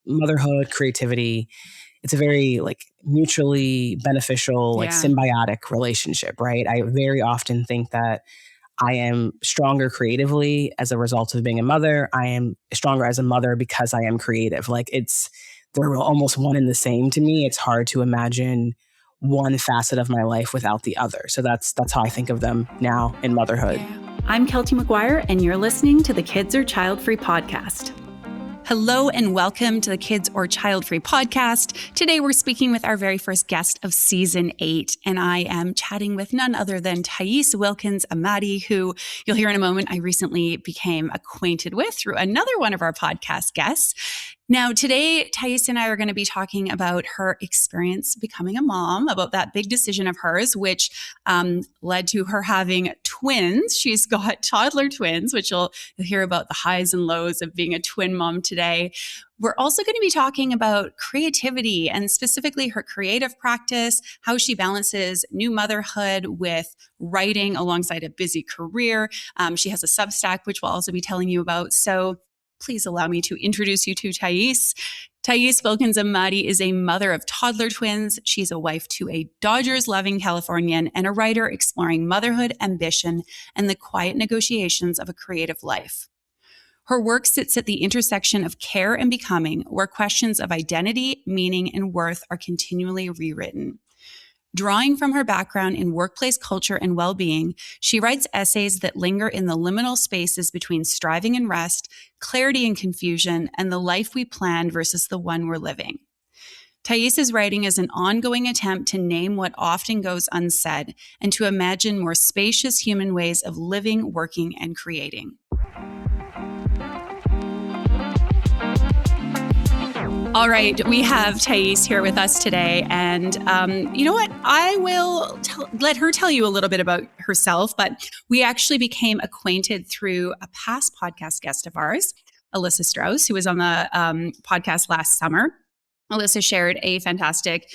motherhood, creativity, it's a very like mutually beneficial, like symbiotic relationship, right? I very often think that I am stronger creatively as a result of being a mother. I am stronger as a mother because I am creative. Like they're almost one and the same to me. It's hard to imagine one facet of my life without the other. So that's how I think of them now in motherhood. I'm Kelty McGuire, and you're listening to the Kids or Childfree podcast. Hello and welcome to the Kids or Childfree podcast. Today we're speaking with our very first guest of season 8, and I am chatting with none other than Tyece Wilkins-Amadi, who you'll hear in a moment I recently became acquainted with through another one of our podcast guests. Now, today, Tyece and I are going to be talking about her experience becoming a mom, about that big decision of hers, which led to her having twins. She's got toddler twins, which you'll hear about the highs and lows of being a twin mom today. We're also going to be talking about creativity and specifically her creative practice, how she balances new motherhood with writing alongside a busy career. She has a Substack, which we'll also be telling you about. So please allow me to introduce you to Tyece. Tyece Wilkins-Amadi is a mother of toddler twins. She's a wife to a Dodgers-loving Californian and a writer exploring motherhood, ambition, and the quiet negotiations of a creative life. Her work sits at the intersection of care and becoming, where questions of identity, meaning, and worth are continually rewritten. Drawing from her background in workplace culture and well-being, she writes essays that linger in the liminal spaces between striving and rest, clarity and confusion, and the life we planned versus the one we're living. Tyece's writing is an ongoing attempt to name what often goes unsaid and to imagine more spacious human ways of living, working, and creating. All right, we have Tyece here with us today, and you know what? I will let her tell you a little bit about herself, but we actually became acquainted through a past podcast guest of ours, Alyssa Strauss, who was on the podcast last summer. Alyssa shared a fantastic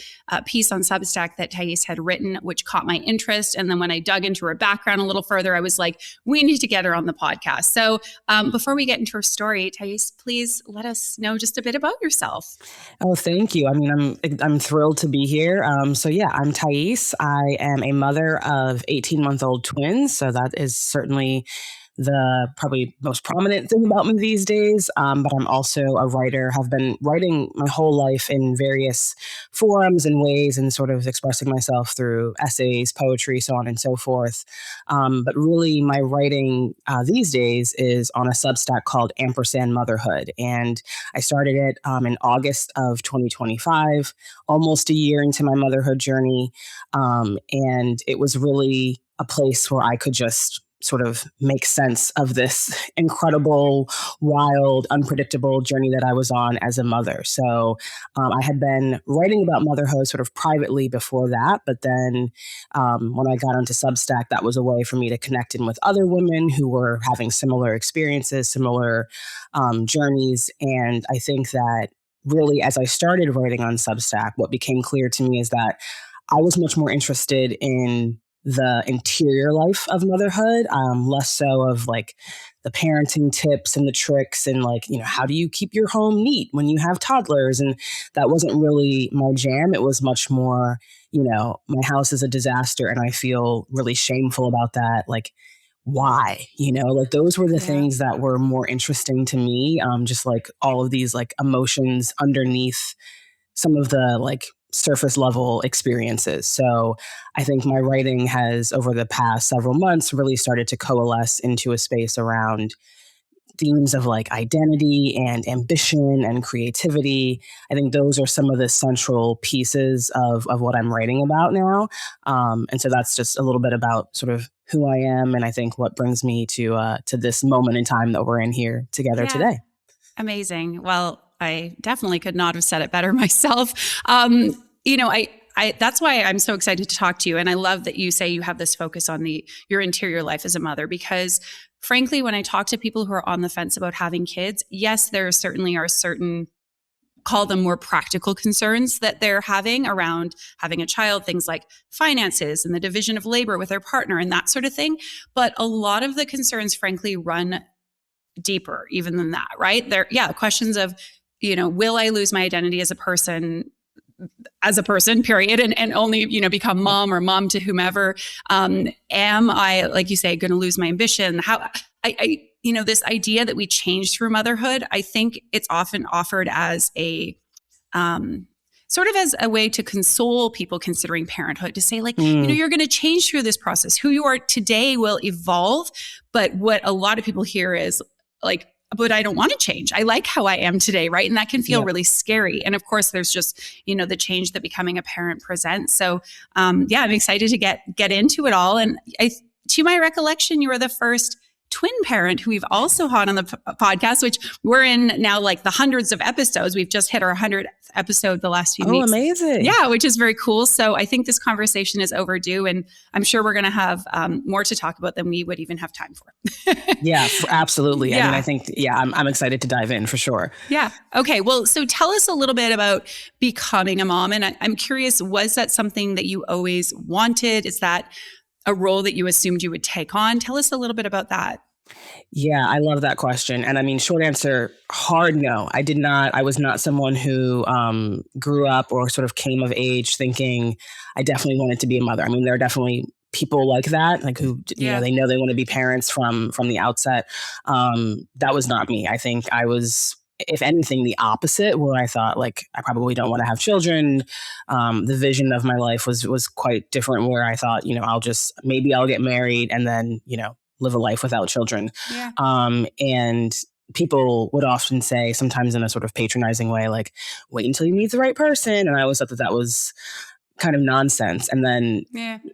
piece on Substack that Tyece had written, which caught my interest. And then when I dug into her background a little further, I was like, we need to get her on the podcast. So before we get into her story, Tyece, please let us know just a bit about yourself. Oh, thank you. I mean, I'm thrilled to be here. So yeah, I'm Tyece. I am a mother of 18-month-old twins. So that is certainly the probably most prominent thing about me these days. But I'm also a writer, have been writing my whole life in various forums and ways and sort of expressing myself through essays, poetry, so on and so forth. But really my writing these days is on a Substack called &Motherhood. And I started it in August of 2025, almost a year into my motherhood journey. And it was really a place where I could just sort of make sense of this incredible, wild, unpredictable journey that I was on as a mother. So I had been writing about motherhood sort of privately before that, but then when I got onto Substack, that was a way for me to connect in with other women who were having similar experiences, similar journeys. And I think that really, as I started writing on Substack, what became clear to me is that I was much more interested in the interior life of motherhood, less so of like the parenting tips and the tricks and like, you know, how do you keep your home neat when you have toddlers? And that wasn't really my jam. It was much more, you know, my house is a disaster and I feel really shameful about that. Like, why? You know, like those were the things that were more interesting to me. Just like all of these like emotions underneath some of the like surface level experiences. So I think my writing has over the past several months really started to coalesce into a space around themes of like identity and ambition and creativity. I think those are some of the central pieces of what I'm writing about now. And so that's just a little bit about sort of who I am. And I think what brings me to this moment in time that we're in here together today. Amazing. Well, I definitely could not have said it better myself. You know, I that's why I'm so excited to talk to you. And I love that you say you have this focus on your interior life as a mother, because frankly, when I talk to people who are on the fence about having kids, yes, there certainly are certain, call them more practical concerns that they're having around having a child, things like finances and the division of labor with their partner and that sort of thing. But a lot of the concerns, frankly, run deeper even than that, right? Questions of will I lose my identity as a person, period, and only, become mom or mom to whomever? Am I, like you say, going to lose my ambition? How this idea that we change through motherhood, I think it's often offered as a, sort of as a way to console people considering parenthood, to say like, you're going to change through this process. Who you are today will evolve. But what a lot of people hear is like, but I don't want to change. I like how I am today, right? And that can feel really scary. And of course, there's just, the change that becoming a parent presents. So I'm excited to get into it all. And to my recollection, you were the first twin parent who we've also had on the podcast, which we're in now like the hundreds of episodes. We've just hit our 100th episode the last few weeks. Oh, amazing. Yeah, which is very cool. So I think this conversation is overdue, and I'm sure we're going to have more to talk about than we would even have time for. Yeah, absolutely. Yeah. I mean, I think, I'm excited to dive in for sure. Yeah. Okay. Well, so tell us a little bit about becoming a mom. And I'm curious, was that something that you always wanted? Is that a role that you assumed you would take on? Tell us a little bit about that. Yeah, I love that question. And I mean, short answer, hard no. I was not someone who grew up or sort of came of age thinking I definitely wanted to be a mother. I mean, there are definitely people like that, like who, they know they want to be parents from the outset. That was not me. I think I was, if anything, the opposite, where I thought like, I probably don't want to have children. The vision of my life was quite different, where I thought, maybe I'll get married and then, live a life without children. Yeah. And people would often say, sometimes in a sort of patronizing way, like, wait until you meet the right person. And I always thought that was kind of nonsense. And then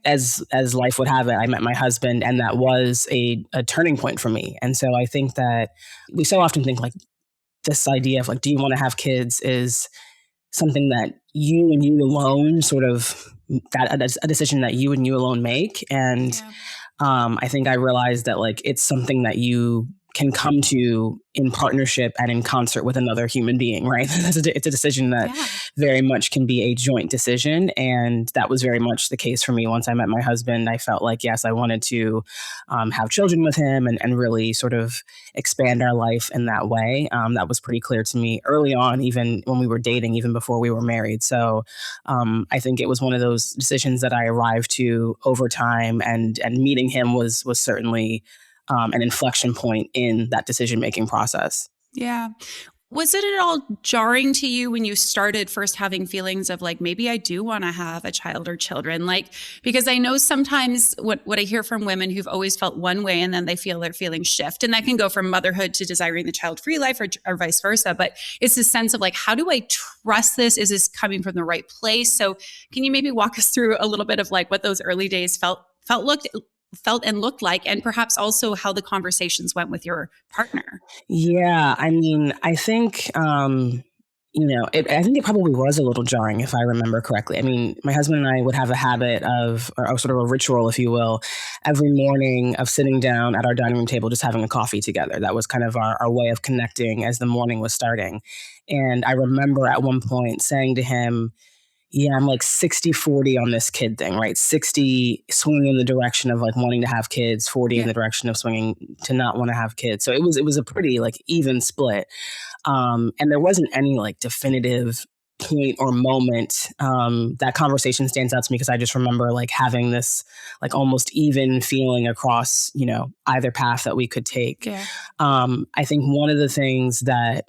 as life would have it, I met my husband, and that was a turning point for me. And so I think that we so often think like this idea of like, do you want to have kids is something that you and you alone sort of, that a decision that you and you alone make. And I think I realized that like it's something that you can come to in partnership and in concert with another human being, right? It's a decision that very much can be a joint decision. And that was very much the case for me. Once I met my husband, I felt like, yes, I wanted to have children with him and really sort of expand our life in that way. That was pretty clear to me early on, even when we were dating, even before we were married. So I think it was one of those decisions that I arrived to over time, and meeting him was certainly an inflection point in that decision-making process. Yeah. Was it at all jarring to you when you started first having feelings of like, maybe I do want to have a child or children? Like, because I know sometimes what I hear from women who've always felt one way and then they feel their feelings shift. And that can go from motherhood to desiring the child-free life or vice versa. But it's this sense of like, how do I trust this? Is this coming from the right place? So can you maybe walk us through a little bit of like what those early days felt and looked like, and perhaps also how the conversations went with your partner? Yeah, I mean, I think, I think it probably was a little jarring, if I remember correctly. I mean, my husband and I would have a habit of, or sort of a ritual, if you will, every morning of sitting down at our dining room table, just having a coffee together. That was kind of our way of connecting as the morning was starting. And I remember at one point saying to him, I'm like 60-40 on this kid thing, right? 60 swinging in the direction of like wanting to have kids, 40 in the direction of swinging to not want to have kids. So it was a pretty like even split. And there wasn't any like definitive point or moment. That conversation stands out to me because I just remember like having this like almost even feeling across, either path that we could take. Yeah. I think one of the things that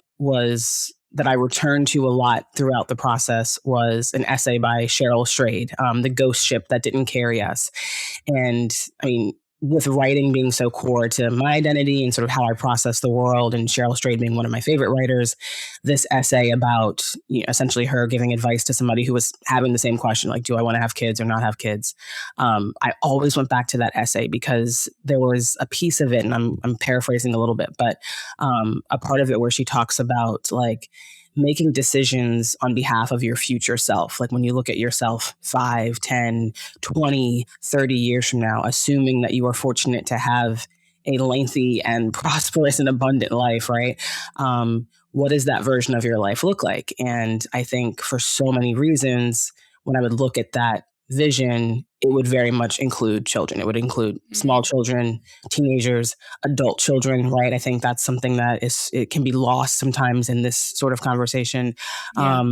I returned to a lot throughout the process was an essay by Cheryl Strayed, The Ghost Ship That Didn't Carry Us. And I mean, with writing being so core to my identity and sort of how I process the world, and Cheryl Strayed being one of my favorite writers, this essay about essentially her giving advice to somebody who was having the same question, like, do I want to have kids or not have kids? I always went back to that essay because there was a piece of it, and I'm paraphrasing a little bit, but a part of it where she talks about like making decisions on behalf of your future self. Like when you look at yourself 5, 10, 20, 30 years from now, assuming that you are fortunate to have a lengthy and prosperous and abundant life, right? What does that version of your life look like? And I think for so many reasons, when I would look at that vision, it would very much include children. It would include small children, teenagers, adult children, right? I think that's something that it can be lost sometimes in this sort of conversation. Yeah.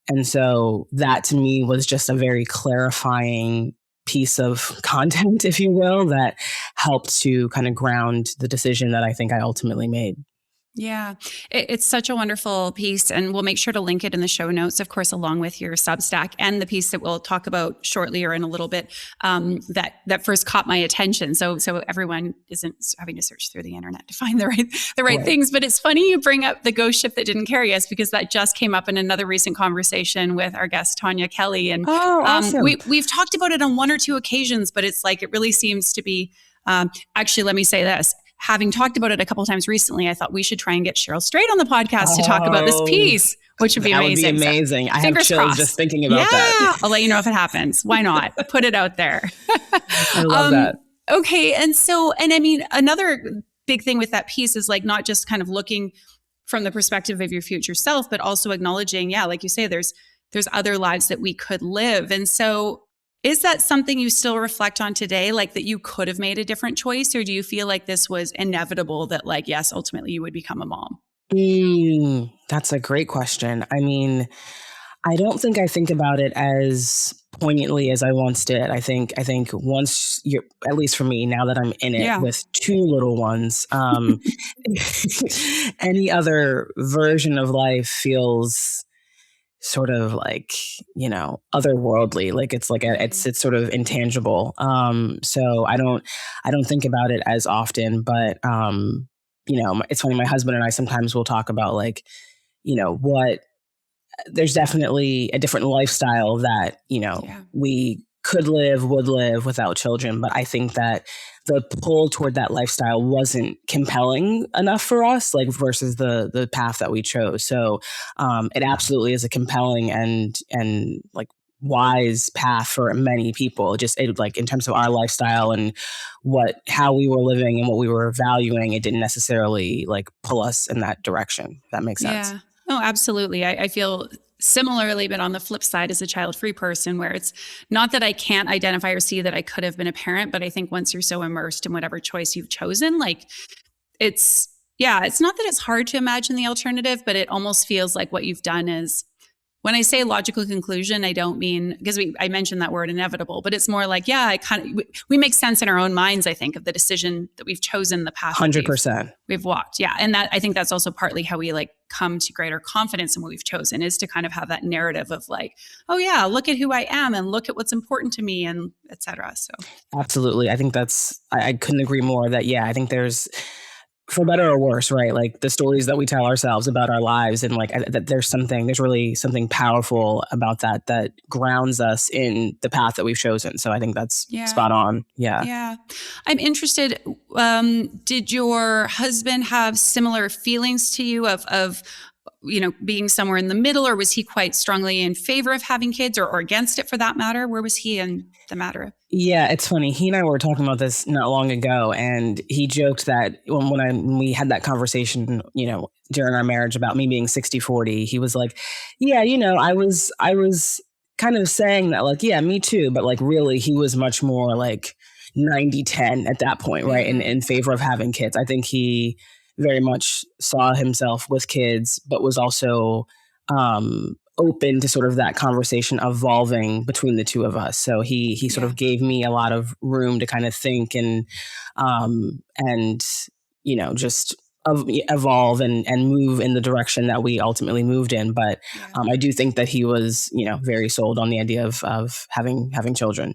And so that to me was just a very clarifying piece of content, if you will, that helped to kind of ground the decision that I think I ultimately made. Yeah, it's such a wonderful piece, and we'll make sure to link it in the show notes, of course, along with your Substack and the piece that we'll talk about shortly or in a little bit that first caught my attention. So everyone isn't having to search through the internet to find the right things. But it's funny you bring up the ghost ship that didn't carry us, because that just came up in another recent conversation with our guest Tanya Kelly, and awesome. We've talked about it on one or two occasions, but it's like it really seems to be. Actually, let me say this. Having talked about it a couple of times recently, I thought we should try and get Cheryl Strait on the podcast to talk about this piece, which would be amazing. That would be amazing. So, I have chills crossed. just thinking about that. I'll let you know if it happens. Why not? Put it out there. I love that. Okay. And I mean, another big thing with that piece is like not just kind of looking from the perspective of your future self, but also acknowledging, like you say, there's other lives that we could live. And so is that something you still reflect on today, like that you could have made a different choice? Or do you feel like this was inevitable that like, yes, ultimately you would become a mom? That's a great question. I mean, I don't think I think about it as poignantly as I once did. I think once you're, at least for me, now that I'm in it with two little ones, any other version of life feels sort of like, otherworldly, like it's like it's sort of intangible. So I don't think about it as often, but it's funny. My husband and I sometimes will talk about like, there's definitely a different lifestyle that, we would live without children. But I think that the pull toward that lifestyle wasn't compelling enough for us, like versus the path that we chose. So it absolutely is a compelling and like wise path for many people. Like in terms of our lifestyle and how we were living and what we were valuing, it didn't necessarily like pull us in that direction. If that makes sense. Yeah. No, absolutely. I feel similarly, but on the flip side, as a child-free person, where it's not that I can't identify or see that I could have been a parent, but I think once you're so immersed in whatever choice you've chosen, like it's not that it's hard to imagine the alternative, but it almost feels like what you've done is, when I say logical conclusion, I don't mean, because I mentioned that word inevitable, but it's more like, we make sense in our own minds, I think, of the decision that we've chosen, the path 100%. We've walked. Yeah. And I think that's also partly how we like come to greater confidence in what we've chosen, is to kind of have that narrative of like, oh yeah, look at who I am and look at what's important to me and et cetera. So absolutely. I think I couldn't agree more that, I think there's, for better or worse, right? Like the stories that we tell ourselves about our lives, and like that there's really something powerful about that grounds us in the path that we've chosen. So I think that's spot on. Yeah. Yeah. I'm interested. Did your husband have similar feelings to you of being somewhere in the middle, or was he quite strongly in favor of having kids or against it for that matter? Where was he in the matter? Yeah, it's funny. He and I were talking about this not long ago, and he joked that when we had that conversation, during our marriage about me being 60-40, he was like, I was kind of saying that like, yeah, me too. But like really, he was much more like 90-10 at that point, right? In favor of having kids. I think he very much saw himself with kids, but was also open to sort of that conversation evolving between the two of us. So he sort of gave me a lot of room to kind of think and just evolve and move in the direction that we ultimately moved in. But I do think that he was, very sold on the idea of having children.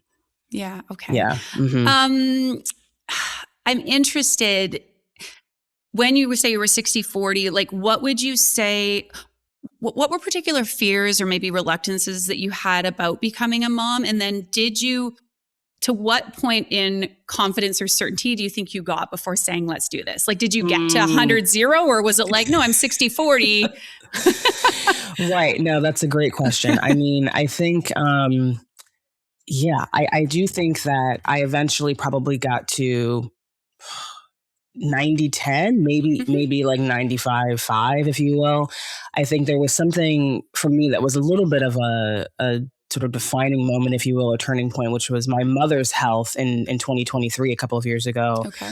Yeah. Okay. Yeah. Mm-hmm. I'm interested, when you say you were 60-40, like what would you say, what were particular fears or maybe reluctances that you had about becoming a mom? And then to what point in confidence or certainty do you think you got before saying, let's do this? Like, did you get to 100-0, or was it like, no, I'm 60-40? Right. No, that's a great question. I mean, I think, I do think that I eventually probably got to 90-10, maybe like 95-5, if you will. I think there was something for me that was a little bit of a sort of defining moment, if you will, a turning point, which was my mother's health in 2023, a couple of years ago. Okay.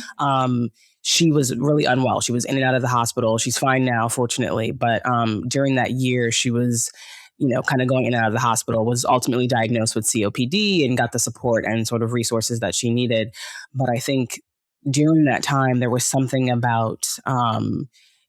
She was really unwell. She was in and out of the hospital. She's fine now, fortunately. But during that year, she was, kind of going in and out of the hospital, was ultimately diagnosed with COPD and got the support and sort of resources that she needed. But I think during that time, there was something about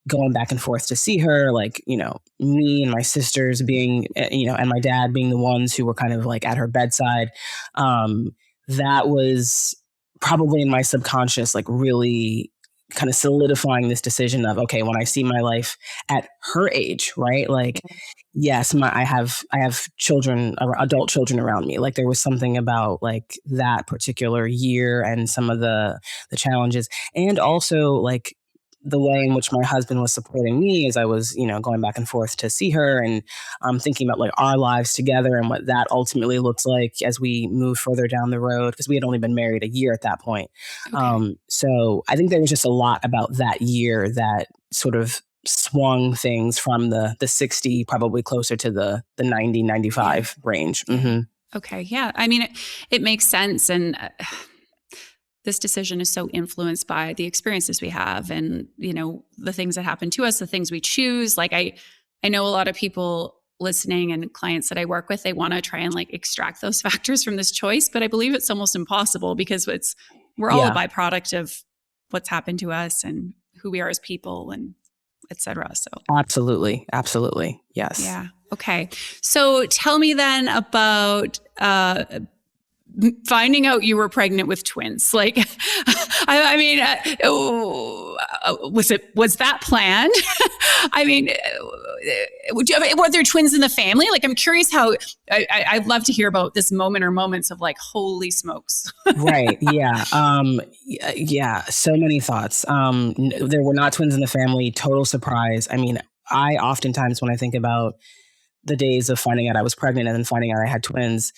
going back and forth to see her, like, me and my sisters being, and my dad being the ones who were kind of like at her bedside. That was probably in my subconscious, like really kind of solidifying this decision of, okay, when I see my life at her age, right? Like, yes, I have children, adult children around me. Like there was something about like that particular year and some of the challenges, and also like the way in which my husband was supporting me as I was, going back and forth to see her, and thinking about like our lives together and what that ultimately looks like as we move further down the road, because we had only been married a year at that point. Okay. So I think there was just a lot about that year that sort of swung things from the 60, probably closer to the 90, 95 range. Mm-hmm. Okay. Yeah. I mean, it makes sense. And this decision is so influenced by the experiences we have and, the things that happen to us, the things we choose. Like I know a lot of people listening and clients that I work with, they want to try and like extract those factors from this choice, but I believe it's almost impossible because we're all a byproduct of what's happened to us and who we are as people and et cetera. So absolutely. Absolutely. Yes. Yeah. Okay. So tell me then about, finding out you were pregnant with twins. Like, I mean, was that planned? I mean, were there twins in the family? Like, I'm curious how, I'd love to hear about this moment or moments of like, holy smokes. Right. Yeah. Yeah. So many thoughts. There were not twins in the family. Total surprise. I mean, I oftentimes, when I think about the days of finding out I was pregnant and then finding out I had twins,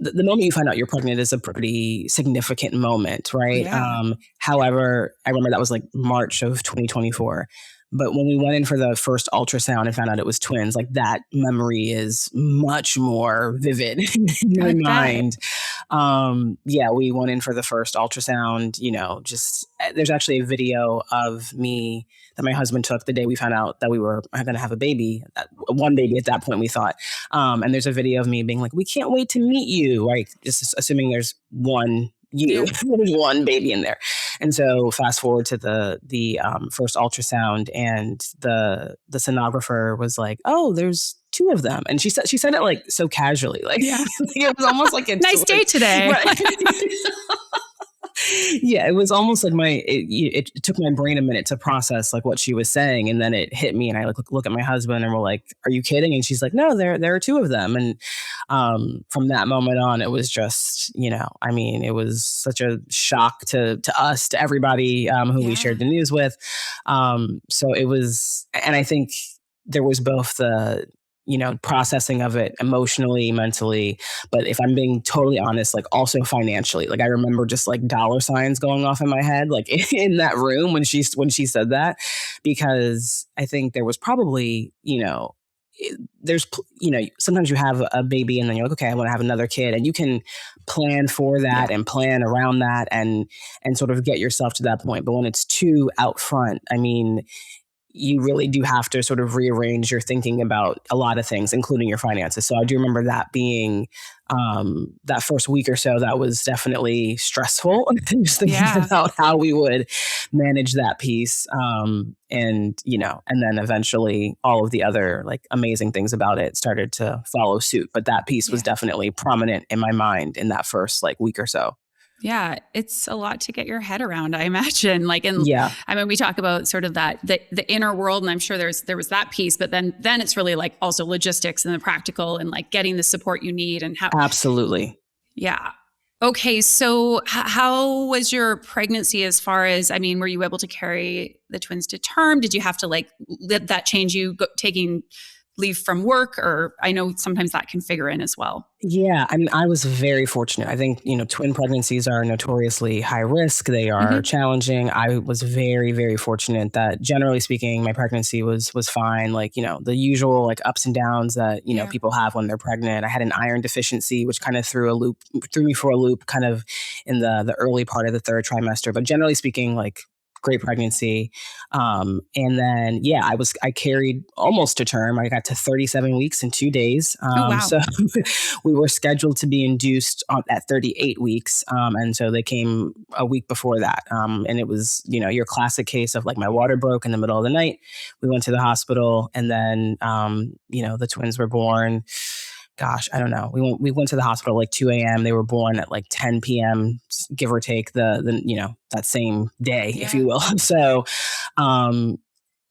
the moment you find out you're pregnant is a pretty significant moment, right? Yeah. However, I remember that was like March of 2024. But when we went in for the first ultrasound and found out it was twins, like that memory is much more vivid in my mind. Yeah, we went in for the first ultrasound, just there's actually a video of me that my husband took the day we found out that we were going to have a baby, one baby at that point, we thought. And there's a video of me being like, we can't wait to meet you, right? Just assuming there's one there's one baby in there. And so fast forward to the first ultrasound, and the sonographer was like, oh, there's two of them. And she said it like so casually, like, it was almost like a nice day today. Right. Yeah, it was almost like it took my brain a minute to process like what she was saying, and then it hit me, and I look at my husband and we're like, "Are you kidding?" And she's like, "No, there are two of them." And from that moment on, it was just, I mean, it was such a shock to us, to everybody who we shared the news with. So it was, and I think there was both the processing of it emotionally, mentally, but if I'm being totally honest, like also financially, like I remember just like dollar signs going off in my head, like in that room when she said that, because I think there was probably, there's, sometimes you have a baby and then you're like, okay, I want to have another kid, and you can plan for that and plan around that and sort of get yourself to that point. But when it's too out front, I mean, you really do have to sort of rearrange your thinking about a lot of things, including your finances. So I do remember that being that first week or so, that was definitely stressful. Just thinking about how we would manage that piece. And then eventually all of the other like amazing things about it started to follow suit. But that piece was definitely prominent in my mind in that first like week or so. Yeah, it's a lot to get your head around, I imagine. Like, I mean, we talk about sort of that the inner world, and I'm sure there was that piece, but then it's really like also logistics and the practical and like getting the support you need and how. Absolutely. Yeah. Okay. So how was your pregnancy as far as, I mean, were you able to carry the twins to term? Did you have to like let that change you taking leave from work? Or I know sometimes that can figure in as well. Yeah, I mean, I was very fortunate. I think, twin pregnancies are notoriously high risk. They are challenging. I was very, very fortunate that generally speaking, my pregnancy was fine. Like, the usual like ups and downs that, people have when they're pregnant. I had an iron deficiency, which kind of threw me for a loop kind of in the early part of the third trimester. But generally speaking, like great pregnancy. And then, yeah, I carried almost to term. I got to 37 weeks in 2 days. Wow. So we were scheduled to be induced at 38 weeks. And so they came a week before that. And it was, your classic case of like my water broke in the middle of the night. We went to the hospital and then, the twins were born. Gosh, I don't know. We went to the hospital like 2 a.m. They were born at like 10 p.m., give or take that same day, if you will. So,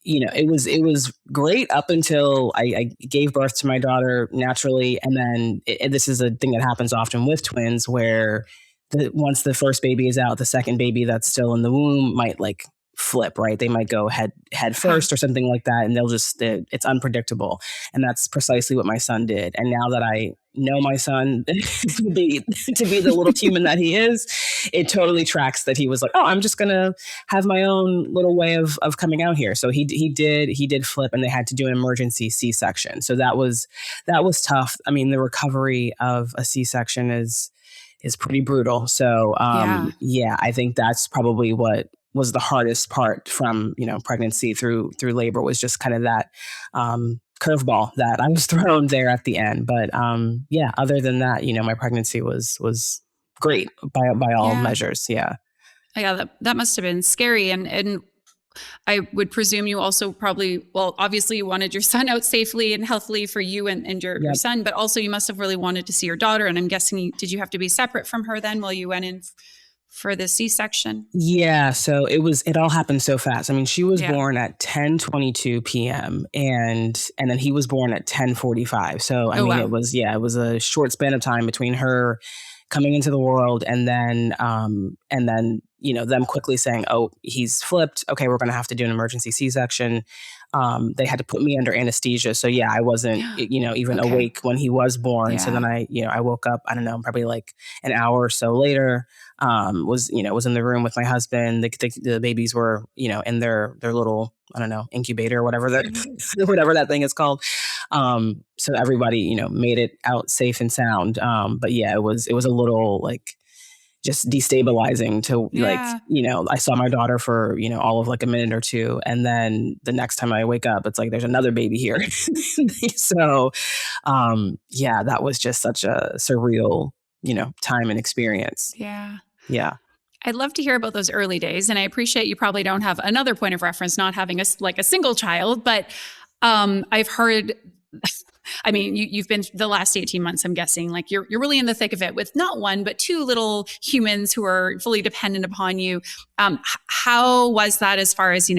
it was great up until I gave birth to my daughter naturally. And then this is a thing that happens often with twins where once the first baby is out, the second baby that's still in the womb might like flip, right? They might go head first or something like that. And it's unpredictable. And that's precisely what my son did. And now that I know my son to be the little human that he is, it totally tracks that he was like, oh, I'm just going to have my own little way of coming out here. So he did flip, and they had to do an emergency C-section. So that was tough. I mean, the recovery of a C-section is pretty brutal. So I think that's probably what was the hardest part from, pregnancy through labor, was just kind of that curveball that I was thrown there at the end. But other than that, my pregnancy was great by all measures. Yeah. Yeah, that must have been scary. And I would presume you also probably, well, obviously you wanted your son out safely and healthily for you and your son, but also you must have really wanted to see your daughter. And I'm guessing, did you have to be separate from her then while you went in for the C-section? Yeah. So it all happened so fast. I mean, she was born at 10:22 p.m. and then he was born at 10:45. So, I mean, wow. It was a short span of time between her coming into the world and then, them quickly saying, oh, he's flipped. Okay, we're going to have to do an emergency C-section. They had to put me under anesthesia. So yeah, I wasn't, even awake when he was born. Yeah. So then I woke up, I don't know, probably like an hour or so later, was in the room with my husband. The babies were, in their little, I don't know, incubator or whatever whatever that thing is called. So everybody, made it out safe and sound. But yeah, it was a little like just destabilizing to I saw my daughter for, all of like a minute or two. And then the next time I wake up, it's like, there's another baby here. So, that was just such a surreal, time and experience. Yeah. Yeah. I'd love to hear about those early days. And I appreciate you probably don't have another point of reference, not having a single child, but I've heard, I mean, you've been the last 18 months, I'm guessing, like you're really in the thick of it with not one, but two little humans who are fully dependent upon you. How was that as far as,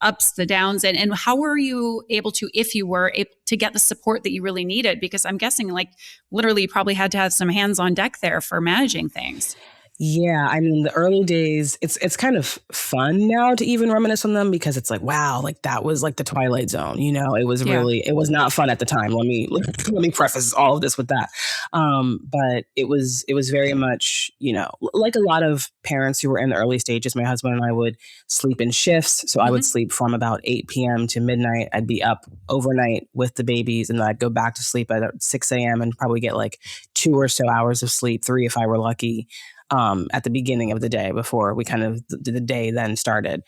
ups, the downs, and how were you able to, if you were able to get the support that you really needed? Because I'm guessing like literally you probably had to have some hands on deck there for managing things. Yeah, I mean, the early days, it's kind of fun now to even reminisce on them because it's like, wow, like that was like the Twilight Zone, it was really, it was not fun at the time. Let me preface all of this with that. But it was very much, like a lot of parents who were in the early stages, my husband and I would sleep in shifts. So I would sleep from about 8 p.m. to midnight. I'd be up overnight with the babies and then I'd go back to sleep at 6 a.m. and probably get like 2 or so hours of sleep, 3 if I were lucky. At the beginning of the day before we kind of the day then started.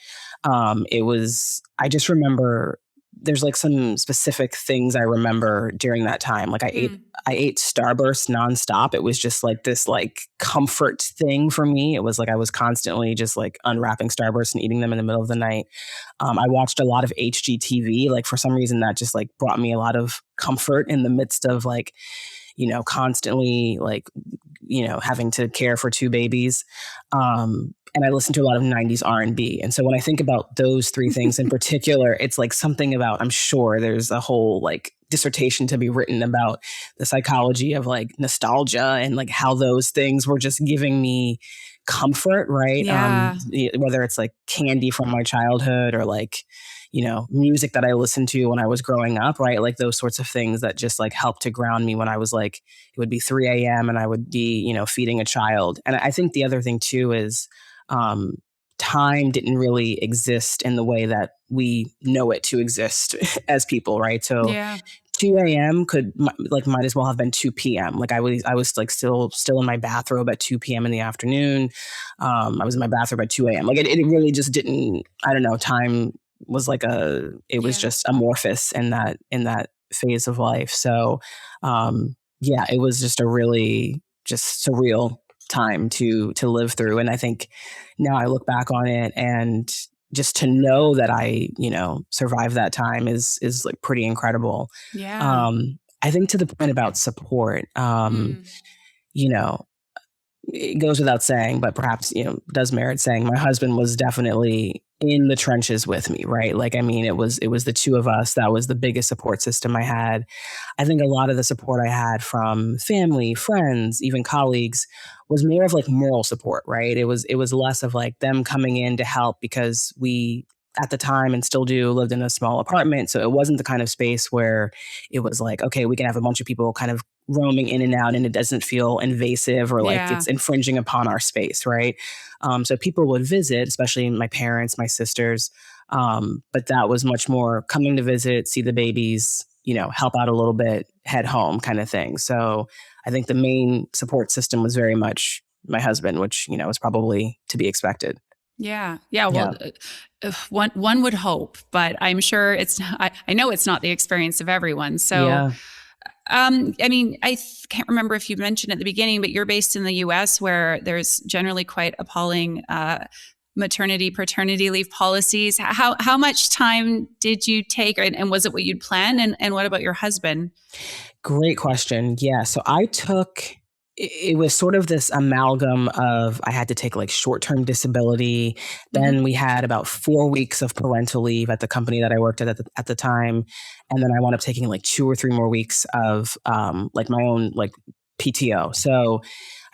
I just remember there's like some specific things I remember during that time. Like I ate Starburst nonstop. It was just like this like comfort thing for me. It was like I was constantly just like unwrapping Starburst and eating them in the middle of the night. I watched a lot of HGTV. Like for some reason that just like brought me a lot of comfort in the midst of like, constantly like, having to care for 2 babies. And I listened to a lot of 90s R&B. And so when I think about those 3 things in particular, it's like something about, I'm sure there's a whole like dissertation to be written about the psychology of like nostalgia and like how those things were just giving me comfort, right? Yeah. Whether it's like candy from my childhood or like, music that I listened to when I was growing up, right? Like those sorts of things that just like helped to ground me when I was like, it would be 3 a.m. and I would be, feeding a child. And I think the other thing too is, time didn't really exist in the way that we know it to exist as people, right? So Yeah. 2 a.m. might as well have been 2 p.m. Like I was like still in my bathrobe at 2 p.m. in the afternoon. I was in my bathrobe at 2 a.m. Like it really just didn't, I don't know, time was like it was just amorphous in that phase of life. So, it was just a really just surreal time to live through. And I think now I look back on it, and just to know that I, survived that time is like pretty incredible. Yeah. I think to the point about support, you know, it goes without saying, but perhaps, does merit saying, my husband was definitely in the trenches with me, right? Like, I mean, it was the two of us. That was the biggest support system I had. I think a lot of the support I had from family, friends, even colleagues was more of like moral support, right? It was less of like them coming in to help, because we, at the time, and still do, lived in a small apartment. So it wasn't the kind of space where it was like, okay, we can have a bunch of people kind of roaming in and out and it doesn't feel invasive or like it's infringing upon our space, right? So people would visit, especially my parents, my sisters. But that was much more coming to visit, see the babies, help out a little bit, head home kind of thing. So I think the main support system was very much my husband, which, was probably to be expected. Yeah. Well, one would hope, but I'm sure I know it's not the experience of everyone. So, I mean, can't remember if you mentioned at the beginning, but you're based in the US, where there's generally quite appalling maternity, paternity leave policies. How much time did you take, and was it what you'd planned? And what about your husband? Great question. Yeah. So it was sort of this amalgam of, I had to take like short-term disability. Then we had about 4 weeks of parental leave at the company that I worked at the time. And then I wound up taking like 2 or 3 more weeks of like my own like PTO. So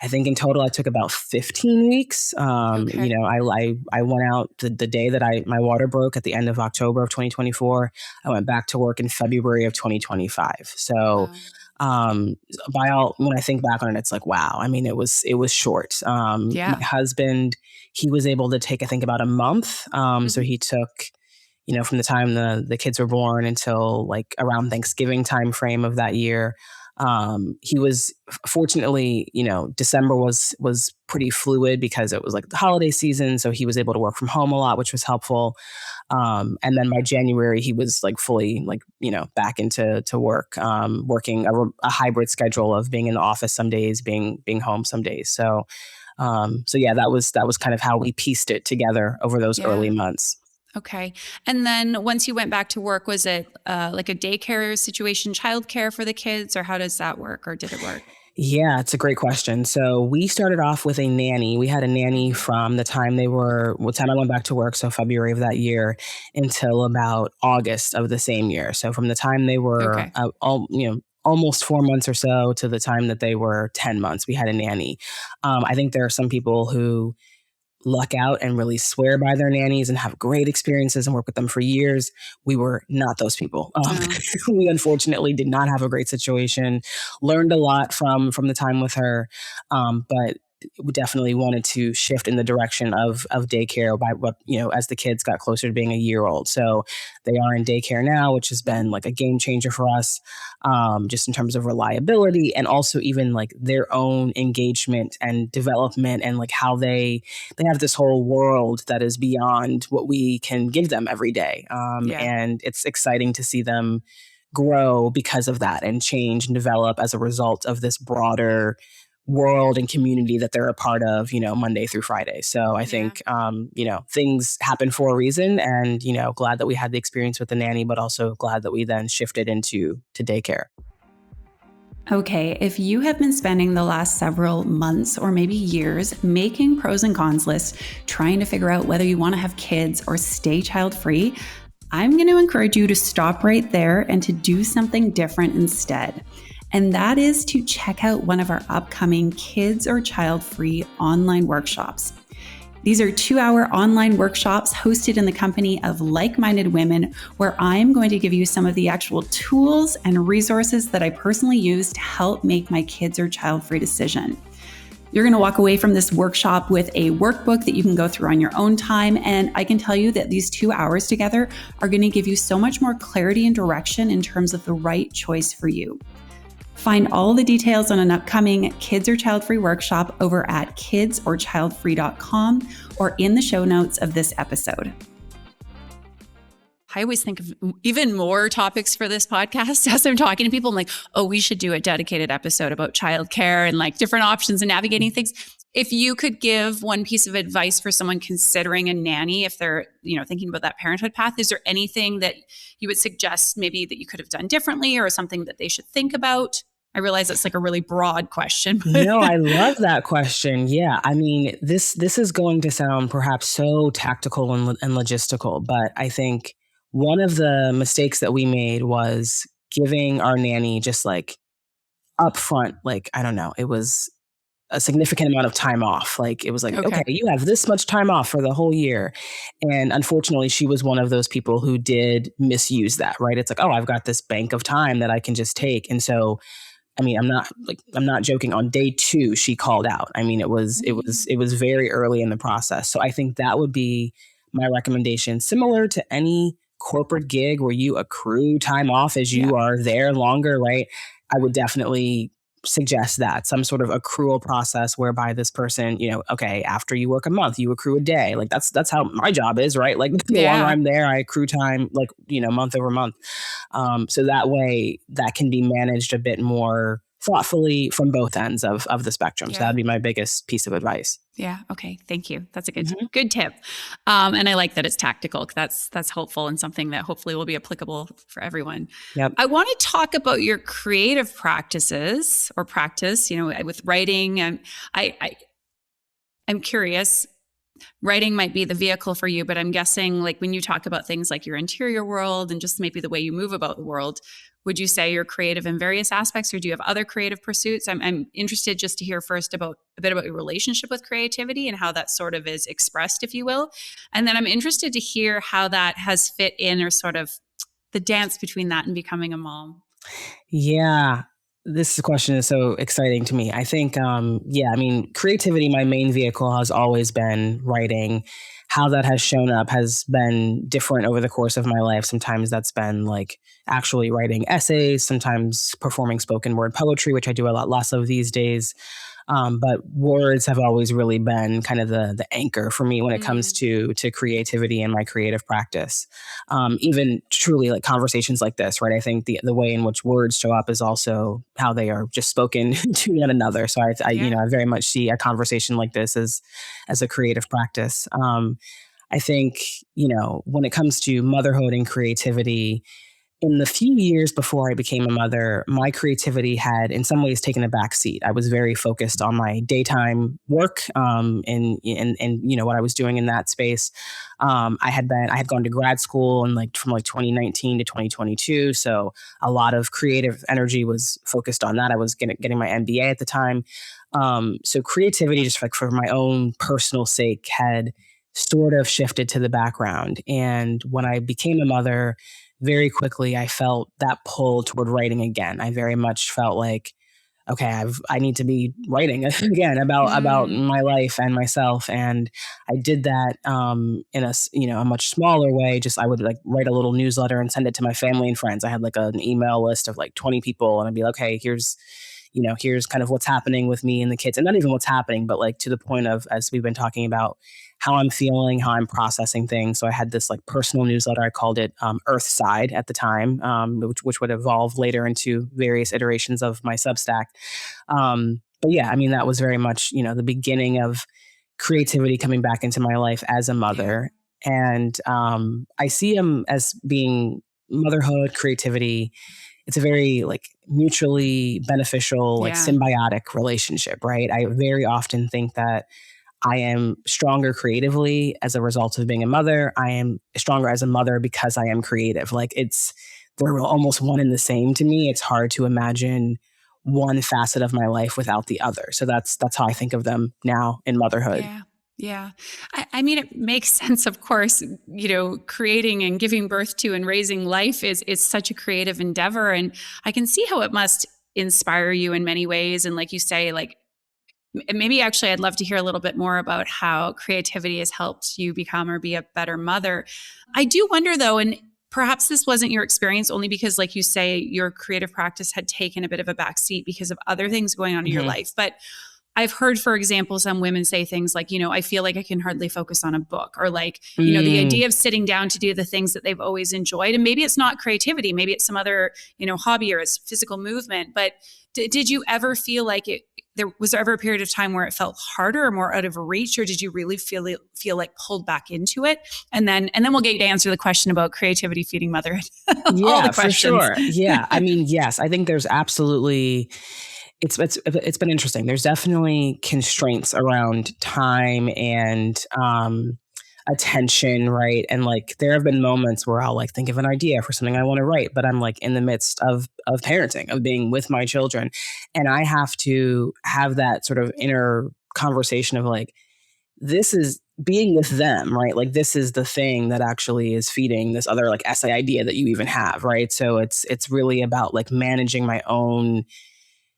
I think in total I took about 15 weeks. Okay. I went out the day that my water broke at the end of October of 2024. I went back to work in February of 2025. So when I think back on it, it's like, wow. I mean, it was short. My husband, he was able to take, I think, about a month. So he took, from the time the kids were born until like around Thanksgiving timeframe of that year. He was fortunately, December was pretty fluid because it was like the holiday season. So he was able to work from home a lot, which was helpful. And then by January, he was like fully like, back into work, working a hybrid schedule of being in the office some days, being home some days. So that was kind of how we pieced it together over those early months. Okay. And then once you went back to work, was it like a daycare situation, childcare for the kids, or how does that work, or did it work? Yeah, it's a great question. So we started off with a nanny. We had a nanny from the time I went back to work, so February of that year, until about August of the same year. So from the time they were, almost 4 months or so to the time that they were 10 months, we had a nanny. I think there are some people who luck out and really swear by their nannies and have great experiences and work with them for years. We were not those people. We unfortunately did not have a great situation, learned a lot from the time with her. But we definitely wanted to shift in the direction of daycare as the kids got closer to being a year old. So they are in daycare now, which has been like a game changer for us, just in terms of reliability and also even like their own engagement and development, and like how they have this whole world that is beyond what we can give them every day. And it's exciting to see them grow because of that and change and develop as a result of this broader world and community that they're a part of, Monday through Friday. So I think, things happen for a reason, and, glad that we had the experience with the nanny, but also glad that we then shifted into daycare. Okay, if you have been spending the last several months or maybe years making pros and cons lists, trying to figure out whether you want to have kids or stay child-free, I'm going to encourage you to stop right there and to do something different instead. And that is to check out one of our upcoming kids or child-free online workshops. These are 2-hour online workshops hosted in the company of like-minded women, where I'm going to give you some of the actual tools and resources that I personally use to help make my kids or child-free decision. You're going to walk away from this workshop with a workbook that you can go through on your own time. And I can tell you that these 2 hours together are going to give you so much more clarity and direction in terms of the right choice for you. Find all the details on an upcoming Kids or Child Free workshop over at kidsorchildfree.com or in the show notes of this episode. I always think of even more topics for this podcast as I'm talking to people. I'm like, oh, we should do a dedicated episode about childcare and like different options and navigating things. If you could give one piece of advice for someone considering a nanny, if they're, thinking about that parenthood path, is there anything that you would suggest maybe that you could have done differently or something that they should think about? I realize it's like a really broad question. No, I love that question. Yeah. I mean, this is going to sound perhaps so tactical and logistical, but I think one of the mistakes that we made was giving our nanny just like upfront, like, I don't know, it was a significant amount of time off. Like it was like, okay, you have this much time off for the whole year. And unfortunately, she was one of those people who did misuse that, right? It's like, oh, I've got this bank of time that I can just take. And so I mean, I'm not joking. On day 2, she called out. I mean, it was very early in the process. So I think that would be my recommendation. Similar to any corporate gig where you accrue time off as you are there longer, right? I would definitely suggest that some sort of accrual process whereby this person, okay, after you work a month, you accrue a day. Like that's how my job is, right? Like the longer I'm there, I accrue time, like, month over month. So that way that can be managed a bit more thoughtfully from both ends of the spectrum. So that'd be my biggest piece of advice. Yeah. Okay. Thank you. That's a good tip. And I like that it's tactical. That's helpful and something that hopefully will be applicable for everyone. Yep. I want to talk about your creative practices or practice, with writing. I'm curious. Writing might be the vehicle for you, but I'm guessing like when you talk about things like your interior world and just maybe the way you move about the world, would you say you're creative in various aspects or do you have other creative pursuits? I'm interested just to hear first a bit about your relationship with creativity and how that sort of is expressed, if you will. And then I'm interested to hear how that has fit in or sort of the dance between that and becoming a mom. Yeah. This question is so exciting to me. I think, creativity, my main vehicle has always been writing. How that has shown up has been different over the course of my life. Sometimes that's been like actually writing essays, sometimes performing spoken word poetry, which I do a lot less of these days. But words have always really been kind of the anchor for me when it comes to creativity and my creative practice. Even truly like conversations like this, right? I think the way in which words show up is also how they are just spoken to one another. So I very much see a conversation like this as a creative practice. I think, when it comes to motherhood and creativity, in the few years before I became a mother, my creativity had in some ways taken a back seat. I was very focused on my daytime work and what I was doing in that space. I had gone to grad school and from 2019 to 2022. So a lot of creative energy was focused on that. I was getting my MBA at the time. So creativity, just like for my own personal sake, had sort of shifted to the background. And when I became a mother, very quickly, I felt that pull toward writing again. I very much felt like, okay, I need to be writing again about my life and myself. And I did that in a much smaller way. Just I would like write a little newsletter and send it to my family and friends. I had like an email list of like 20 people, and I'd be like, okay, here's kind of what's happening with me and the kids, and not even what's happening, but like to the point of, as we've been talking about, how I'm feeling, how I'm processing things. So I had this like personal newsletter. I called it Earthside at the time, which would evolve later into various iterations of my Substack. But yeah, I mean, that was very much, the beginning of creativity coming back into my life as a mother. And I see them as being motherhood, creativity. It's a very like mutually beneficial, like symbiotic relationship, right? I very often think that I am stronger creatively as a result of being a mother. I am stronger as a mother because I am creative. Like they're almost one and the same to me. It's hard to imagine one facet of my life without the other. So that's how I think of them now in motherhood. Yeah. Yeah. I mean, it makes sense, of course, creating and giving birth to and raising life is such a creative endeavor. And I can see how it must inspire you in many ways. And like you say, like maybe actually I'd love to hear a little bit more about how creativity has helped you become or be a better mother. I do wonder though, and perhaps this wasn't your experience only because like you say, your creative practice had taken a bit of a backseat because of other things going on in your life. But I've heard, for example, some women say things like, I feel like I can hardly focus on a book, or like, the idea of sitting down to do the things that they've always enjoyed. And maybe it's not creativity, maybe it's some other, hobby, or it's physical movement. But did you ever feel like was there ever a period of time where it felt harder or more out of reach, or did you really feel like pulled back into it? And then we'll get you to answer the question about creativity feeding motherhood. All the questions. For sure. Yeah. I mean, yes, I think there's absolutely, it's been interesting. There's definitely constraints around time and attention, right? And like there have been moments where I'll like think of an idea for something I want to write, but I'm like in the midst of parenting, of being with my children, and I have to have that sort of inner conversation of like, this is being with them, right? Like this is the thing that actually is feeding this other like essay idea that you even have, right? So it's really about like managing my own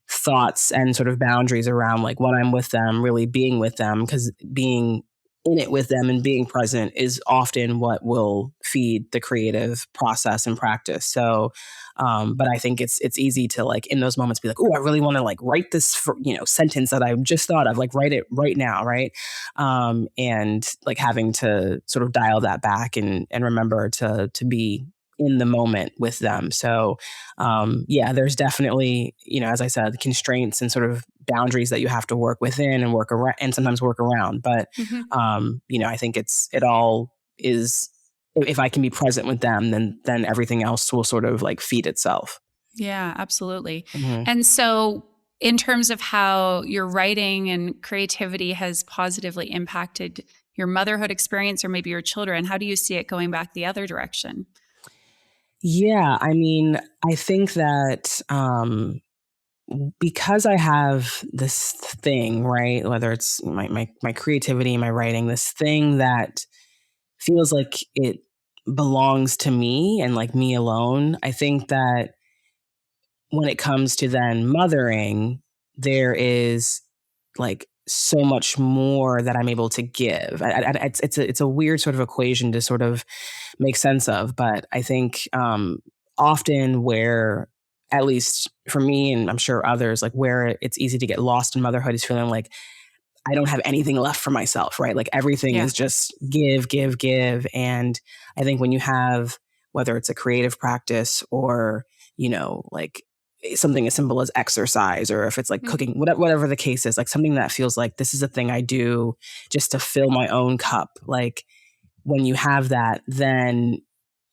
thoughts and sort of boundaries around like when I'm with them, really being with them, because being in it with them and being present is often what will feed the creative process and practice. So, but I think it's easy to like in those moments be like, oh, I really want to like write this sentence that I just thought of, like write it right now, right? And like having to sort of dial that back and remember to be in the moment with them. So, there's definitely, as I said, constraints and sort of boundaries that you have to work within and work around and sometimes work around. But, I think it all is, if I can be present with them, then everything else will sort of like feed itself. Yeah, absolutely. And so in terms of how your writing and creativity has positively impacted your motherhood experience or maybe your children, how do you see it going back the other direction? Yeah, I mean, I think that because I have this thing, right, whether it's my creativity, my writing, this thing that feels like it belongs to me and like me alone, I think that when it comes to then mothering, there is like so much more that I'm able to give. It's a weird sort of equation to sort of make sense of, but I think often where, at least for me and I'm sure others, like where it's easy to get lost in motherhood is feeling like I don't have anything left for myself, right? Like everything is just give, give, give. And I think when you have, whether it's a creative practice or, like something as simple as exercise, or if it's like cooking, whatever the case is, like something that feels like this is a thing I do just to fill my own cup. Like when you have that, then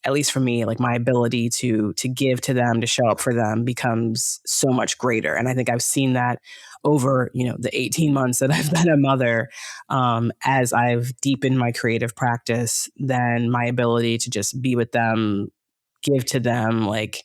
at least for me, like my ability to give to them, to show up for them becomes so much greater. And I think I've seen that over, the 18 months that I've been a mother, as I've deepened my creative practice, then my ability to just be with them, give to them, like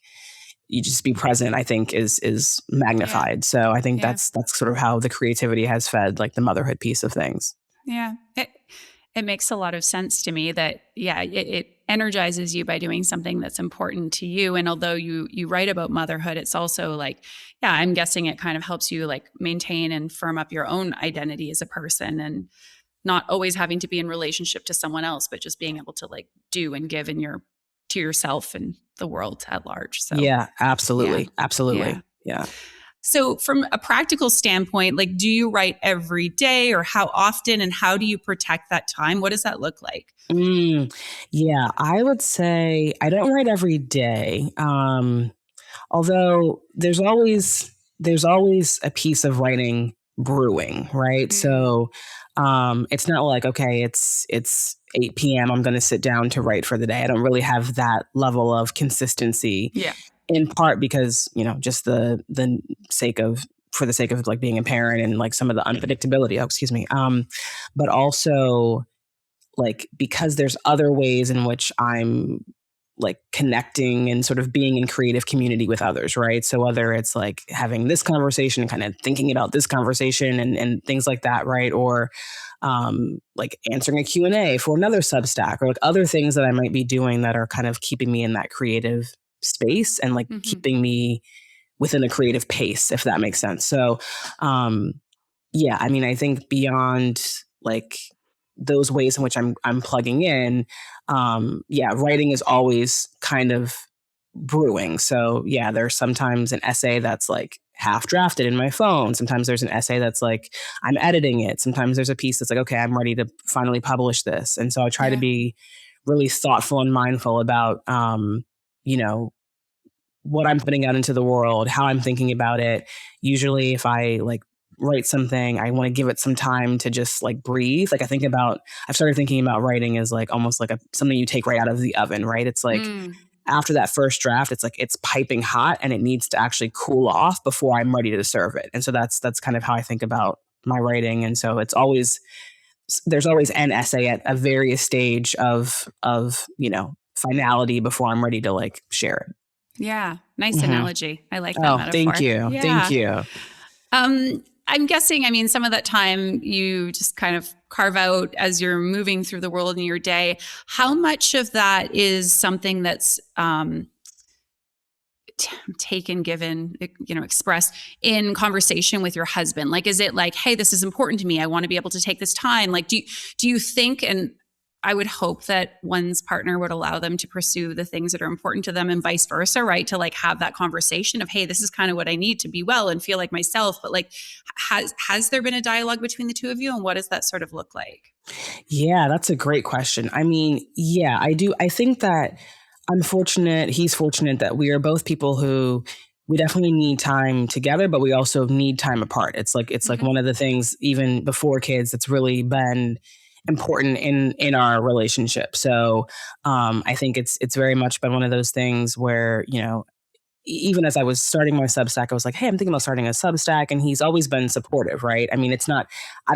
you just be present, I think is magnified. Yeah. So I think that's sort of how the creativity has fed like the motherhood piece of things. Yeah. It makes a lot of sense to me that, it energizes you by doing something that's important to you. And although you write about motherhood, it's also like, I'm guessing it kind of helps you like maintain and firm up your own identity as a person and not always having to be in relationship to someone else, but just being able to like do and give to yourself and the world at large. So yeah, absolutely. Absolutely. Yeah. So from a practical standpoint, like, do you write every day or how often, and how do you protect that time? What does that look like? Yeah, I would say I don't write every day. Although there's always a piece of writing brewing, right? So, it's not like, okay, it's 8 p.m. I'm going to sit down to write for the day. I don't really have that level of consistency. Yeah. In part because, just for the sake of like being a parent and like some of the unpredictability. Oh, excuse me. But also like, because there's other ways in which I'm like connecting and sort of being in creative community with others, right? So whether it's like having this conversation and kind of thinking about this conversation and things like that, right? Or like answering a Q&A for another Substack, or like other things that I might be doing that are kind of keeping me in that creative space and like keeping me within a creative pace, if that makes sense. So yeah, I mean, I think beyond like those ways in which I'm plugging in, yeah, writing is always kind of brewing. So yeah, there's sometimes an essay that's like half drafted in my phone. Sometimes there's an essay that's like I'm editing it. Sometimes there's a piece that's like, okay, I'm ready to finally publish this. And so I try to be really thoughtful and mindful about, you know, what I'm putting out into the world, how I'm thinking about it. Usually if I like write something, I want to give it some time to just like breathe. Like I've started thinking about writing as like almost like something you take right out of the oven, right? It's like after that first draft, it's like it's piping hot and it needs to actually cool off before I'm ready to serve it. And so that's kind of how I think about my writing. And so there's always an essay at a various stage of finality before I'm ready to like share it. Yeah. Nice analogy. I like that metaphor. Thank you. Yeah. Thank you. I'm guessing, I mean, some of that time you just kind of carve out as you're moving through the world in your day. How much of that is something that's taken, given, expressed in conversation with your husband? Like, is it like, hey, this is important to me, I want to be able to take this time? Like, do you think, and I would hope that one's partner would allow them to pursue the things that are important to them and vice versa, right? To like have that conversation of, hey, this is kind of what I need to be well and feel like myself. But like, has there been a dialogue between the two of you, and what does that sort of look like? Yeah, that's a great question. I mean, yeah, I do. I think that he's fortunate that we are both people who we definitely need time together, but we also need time apart. It's like one of the things even before kids that's really been important in our relationship. So I think it's very much been one of those things where, even as I was starting my Substack, I was like, hey, I'm thinking about starting a Substack. And he's always been supportive, right? I mean, I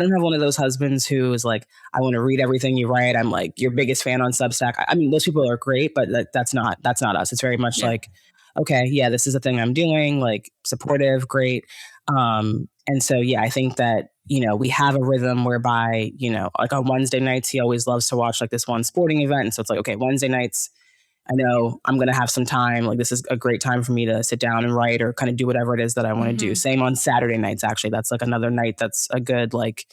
don't have one of those husbands who is like, I want to read everything you write. I'm like your biggest fan on Substack. I mean, those people are great, but that's not us. It's very much like, okay, yeah, this is a thing I'm doing, like supportive, great. And so, yeah, I think that, we have a rhythm whereby, like on Wednesday nights, he always loves to watch like this one sporting event. And so it's like, okay, Wednesday nights, I know I'm going to have some time. Like this is a great time for me to sit down and write or kind of do whatever it is that I want to do. Same on Saturday nights, actually. That's like another night that's a good, like,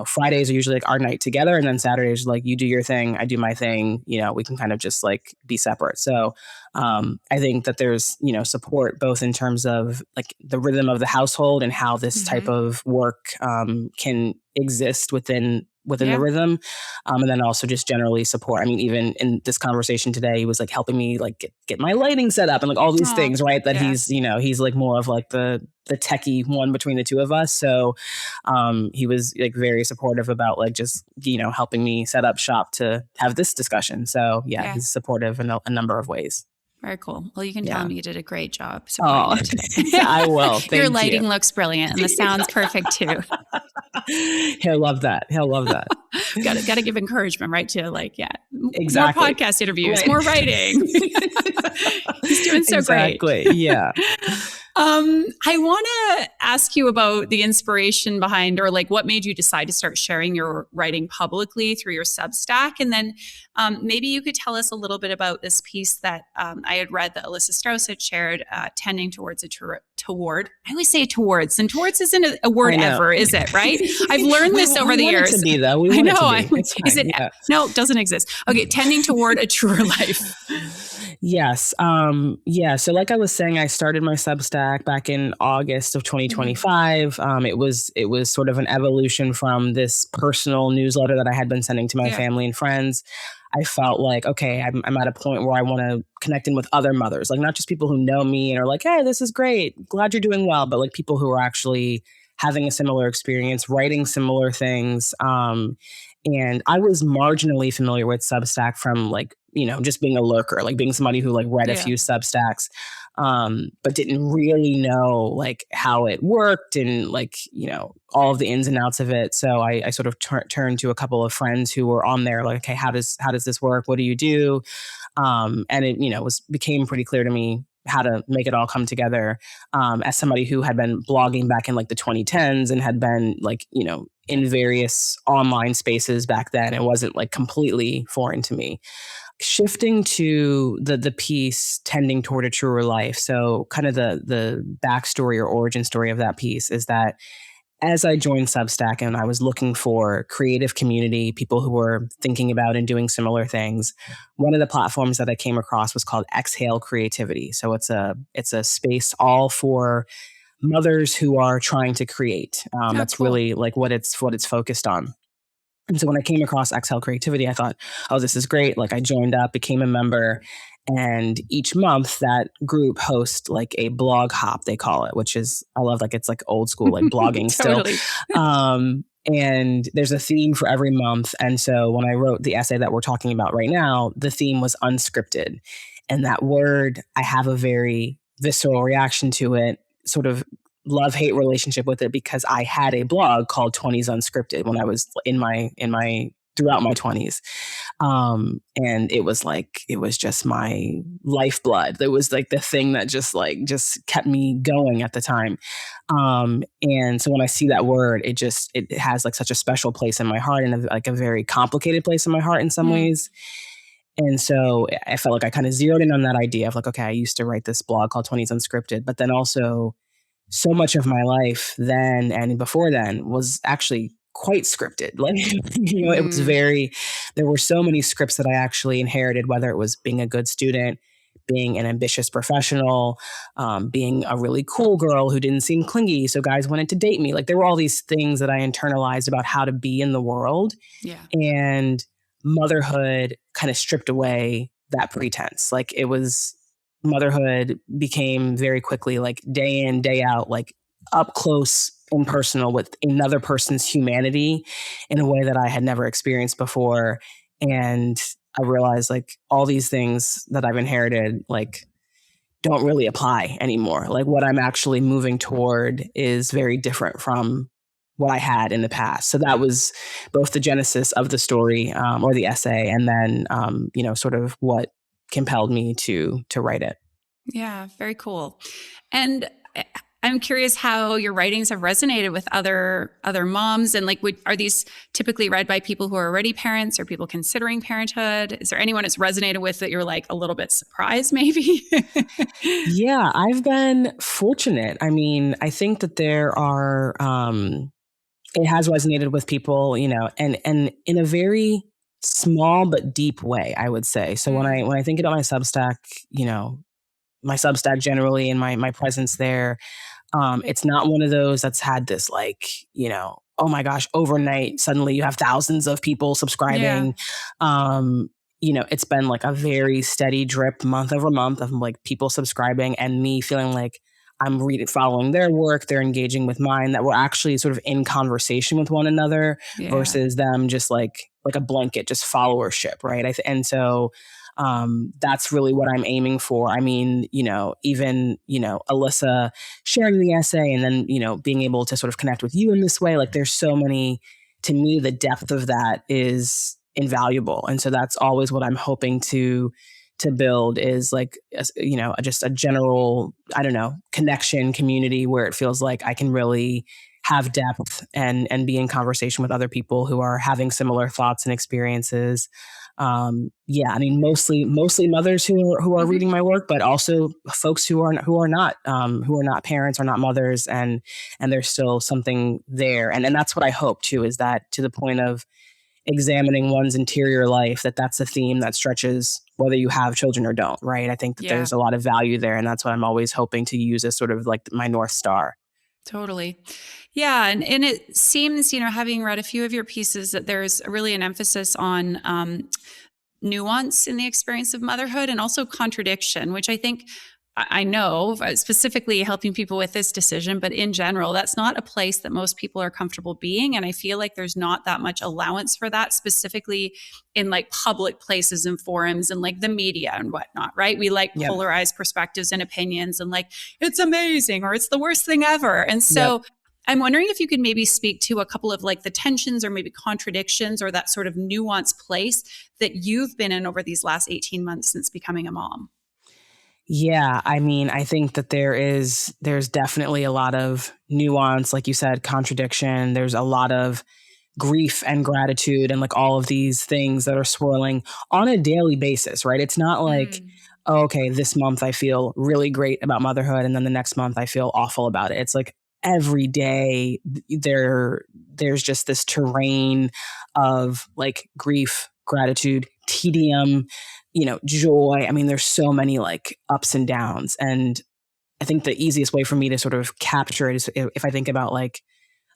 Fridays are usually like our night together. And then Saturdays, like you do your thing, I do my thing, we can kind of just like be separate. So I think that there's, support both in terms of like the rhythm of the household and how this type of work can exist within the rhythm. And then also just generally support. I mean, even in this conversation today, he was like helping me like get my lighting set up and like all these things, right? That he's like more of like the techie one between the two of us. So he was like very supportive about like just, helping me set up shop to have this discussion. So he's supportive in a number of ways. Very cool. Well, you can tell him you did a great job. Oh, I will. Your lighting looks brilliant, and the sound's perfect too. He'll love that. Got to give encouragement, right? To like, exactly. More podcast interviews, more writing. He's doing so great. Exactly. Yeah. I want to ask you about the inspiration behind, or like what made you decide to start sharing your writing publicly through your Substack. And then maybe you could tell us a little bit about this piece that I had read that Alyssa Strauss had shared, tending towards toward. I always say towards, and towards isn't a word ever, is it? Right? I've learned this over the years. It to be, though. We want it to be. Is it? Yeah. No, it doesn't exist. Okay, tending toward a truer life. Yes. So like I was saying, I started my Substack back in August of 2025. It was sort of an evolution from this personal newsletter that I had been sending to my family and friends. I felt like, okay, I'm at a point where I want to connect in with other mothers, like not just people who know me and are like, hey, this is great, glad you're doing well, but like people who are actually having a similar experience, writing similar things. And I was marginally familiar with Substack from like, just being a lurker, like being somebody who like read a few Substacks, but didn't really know like how it worked and like, all of the ins and outs of it. So I sort of turned to a couple of friends who were on there like, okay, how does this work? What do you do? And it, became pretty clear to me how to make it all come together, as somebody who had been blogging back in like the 2010s and had been like, in various online spaces back then. It wasn't like completely foreign to me. Shifting to the piece tending toward a truer life. So kind of the backstory or origin story of that piece is that as I joined Substack and I was looking for creative community, people who were thinking about and doing similar things, one of the platforms that I came across was called Exhale Creativity. So it's a space all for mothers who are trying to create. That's cool. really like what it's focused on. And so when I came across Exhale Creativity, I thought, oh, this is great. Like I joined up, became a member. And each month that group hosts like a blog hop, they call it, which is, I love, like, it's like old school, like blogging Totally. still. And there's a theme for every month. And so when I wrote the essay that we're talking about right now, the theme was unscripted. And that word, I have a very visceral reaction to it, sort of love-hate relationship with it, because I had a blog called 20s Unscripted when I was in my throughout my 20s. And it was just my lifeblood. It was like the thing that just kept me going at the time. And so when I see that word, it has like such a special place in my heart, and like a very complicated place in my heart in some ways. And so I felt like I kind of zeroed in on that idea of like, okay, I used to write this blog called 20s Unscripted, but then also so much of my life then and before then was actually quite scripted. Like, it was there were so many scripts that I actually inherited, whether it was being a good student, being an ambitious professional, being a really cool girl who didn't seem clingy, so guys wanted to date me. Like, there were all these things that I internalized about how to be in the world. Yeah. And motherhood kind of stripped away that pretense. Like, motherhood became very quickly like day in, day out, like up close and personal with another person's humanity in a way that I had never experienced before. And I realized like all these things that I've inherited, like, don't really apply anymore. Like, what I'm actually moving toward is very different from what I had in the past. So that was both the genesis of the story, or the essay, and then, sort of what compelled me to write it. Yeah, very cool. And I'm curious how your writings have resonated with other moms, and like, are these typically read by people who are already parents or people considering parenthood? Is there anyone it's resonated with that you're like a little bit surprised maybe? Yeah, I've been fortunate. I mean, I think that there are, it has resonated with people, and in a very small but deep way, I would say. So when I think about my Substack, my Substack generally and my presence there, it's not one of those that's had this like, oh my gosh, overnight, suddenly you have thousands of people subscribing. It's been like a very steady drip month over month of like people subscribing and me feeling like I'm following their work, they're engaging with mine, that we're actually sort of in conversation with one another versus them just like a blanket, just followership, right? And so that's really what I'm aiming for. I mean, even, Alyssa sharing the essay and then, being able to sort of connect with you in this way, like there's so many, to me, the depth of that is invaluable. And so that's always what I'm hoping to build is like, just a general, I don't know, connection community where it feels like I can really have depth and be in conversation with other people who are having similar thoughts and experiences. I mean, mostly mothers who are reading my work, but also folks who are not parents or not mothers, and there's still something there. And that's what I hope too, is that to the point of examining one's interior life, that's a theme that stretches whether you have children or don't, right? I think that there's a lot of value there. And that's what I'm always hoping to use as sort of like my North Star. Totally. Yeah. And it seems, having read a few of your pieces, that there's really an emphasis on nuance in the experience of motherhood, and also contradiction, which I know specifically helping people with this decision, but in general, that's not a place that most people are comfortable being. And I feel like there's not that much allowance for that, specifically in like public places and forums and like the media and whatnot, right? We like polarized perspectives and opinions and like, it's amazing or it's the worst thing ever. And so I'm wondering if you could maybe speak to a couple of like the tensions or maybe contradictions or that sort of nuanced place that you've been in over these last 18 months since becoming a mom. Yeah, I mean, I think that there's definitely a lot of nuance, like you said, contradiction. There's a lot of grief and gratitude and like all of these things that are swirling on a daily basis, right? It's not like, Mm. oh, okay, this month I feel really great about motherhood and then the next month I feel awful about it. It's like every day there's just this terrain of like grief, gratitude, tedium, joy. I mean, there's so many like ups and downs. And I think the easiest way for me to sort of capture it is if I think about like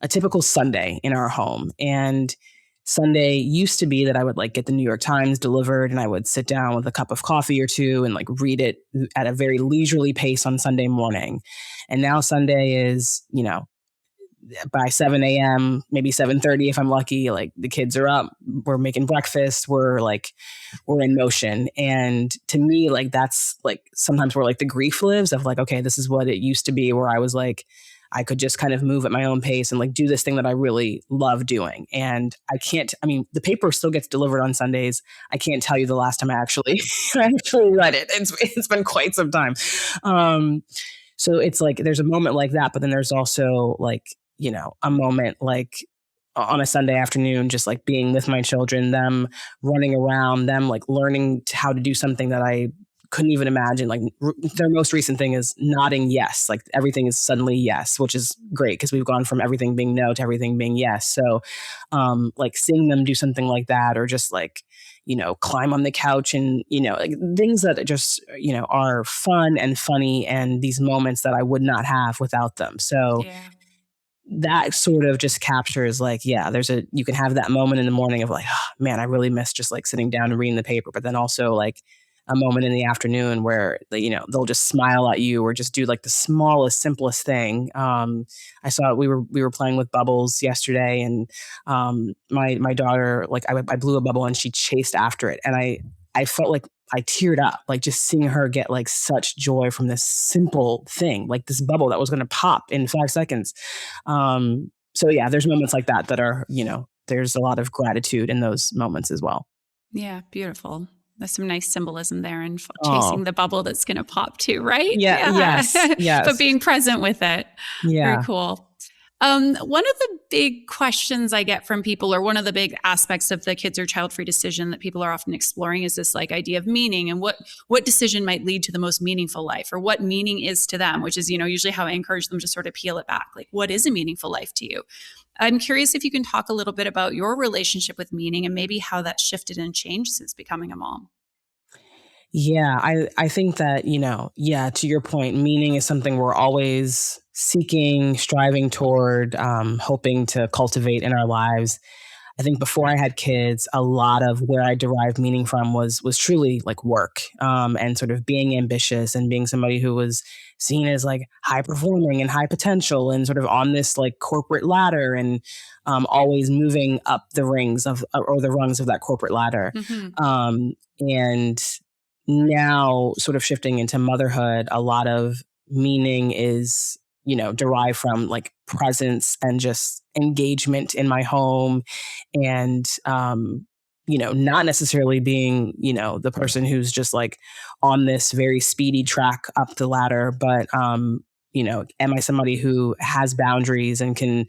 a typical Sunday in our home. And Sunday used to be that I would like get the New York Times delivered and I would sit down with a cup of coffee or two and like read it at a very leisurely pace on Sunday morning. And now Sunday is, by 7 a.m., maybe 7:30 if I'm lucky, like the kids are up, we're making breakfast, we're in motion. And to me, like that's like sometimes where like the grief lives of like, okay, this is what it used to be where I was like, I could just kind of move at my own pace and like do this thing that I really love doing. And the paper still gets delivered on Sundays. I can't tell you the last time I actually read it. It's been quite some time. So it's like there's a moment like that, but then there's also like, a moment like on a Sunday afternoon, just like being with my children, them running around, them like learning how to do something that I couldn't even imagine. Like their most recent thing is nodding yes. Like everything is suddenly yes, which is great because we've gone from everything being no to everything being yes. So like seeing them do something like that or just like, climb on the couch and, like things that just, are fun and funny and these moments that I would not have without them. So Yeah. that sort of just captures like, yeah, you can have that moment in the morning of like, oh, man, I really miss just like sitting down and reading the paper. But then also like a moment in the afternoon where they'll just smile at you or just do like the smallest, simplest thing. I saw we were playing with bubbles yesterday, and my daughter, like I blew a bubble and she chased after it, and I felt like I teared up, like just seeing her get like such joy from this simple thing, like this bubble that was going to pop in 5 seconds. So yeah, there's moments like that are, there's a lot of gratitude in those moments as well. Yeah, beautiful. There's some nice symbolism there and Oh, chasing the bubble that's going to pop too, right? yeah, yes, But yes. being present with it. Very Yeah. cool. One of the big questions I get from people, or one of the big aspects of the kids or child free decision that people are often exploring, is this like idea of meaning and what decision might lead to the most meaningful life, or what meaning is to them, which is, usually how I encourage them to sort of peel it back. Like, what is a meaningful life to you? I'm curious if you can talk a little bit about your relationship with meaning and maybe how that's shifted and changed since becoming a mom. Yeah, I think that, to your point, meaning is something we're always seeking, striving toward, hoping to cultivate in our lives. I think before I had kids, a lot of where I derived meaning from was truly like work, and sort of being ambitious and being somebody who was seen as like high performing and high potential and sort of on this like corporate ladder and always moving up the rings of or the rungs of that corporate ladder. Mm-hmm. And now sort of shifting into motherhood, a lot of meaning is, derived from like presence and just engagement in my home and, not necessarily being, the person who's just like on this very speedy track up the ladder, but, am I somebody who has boundaries and can,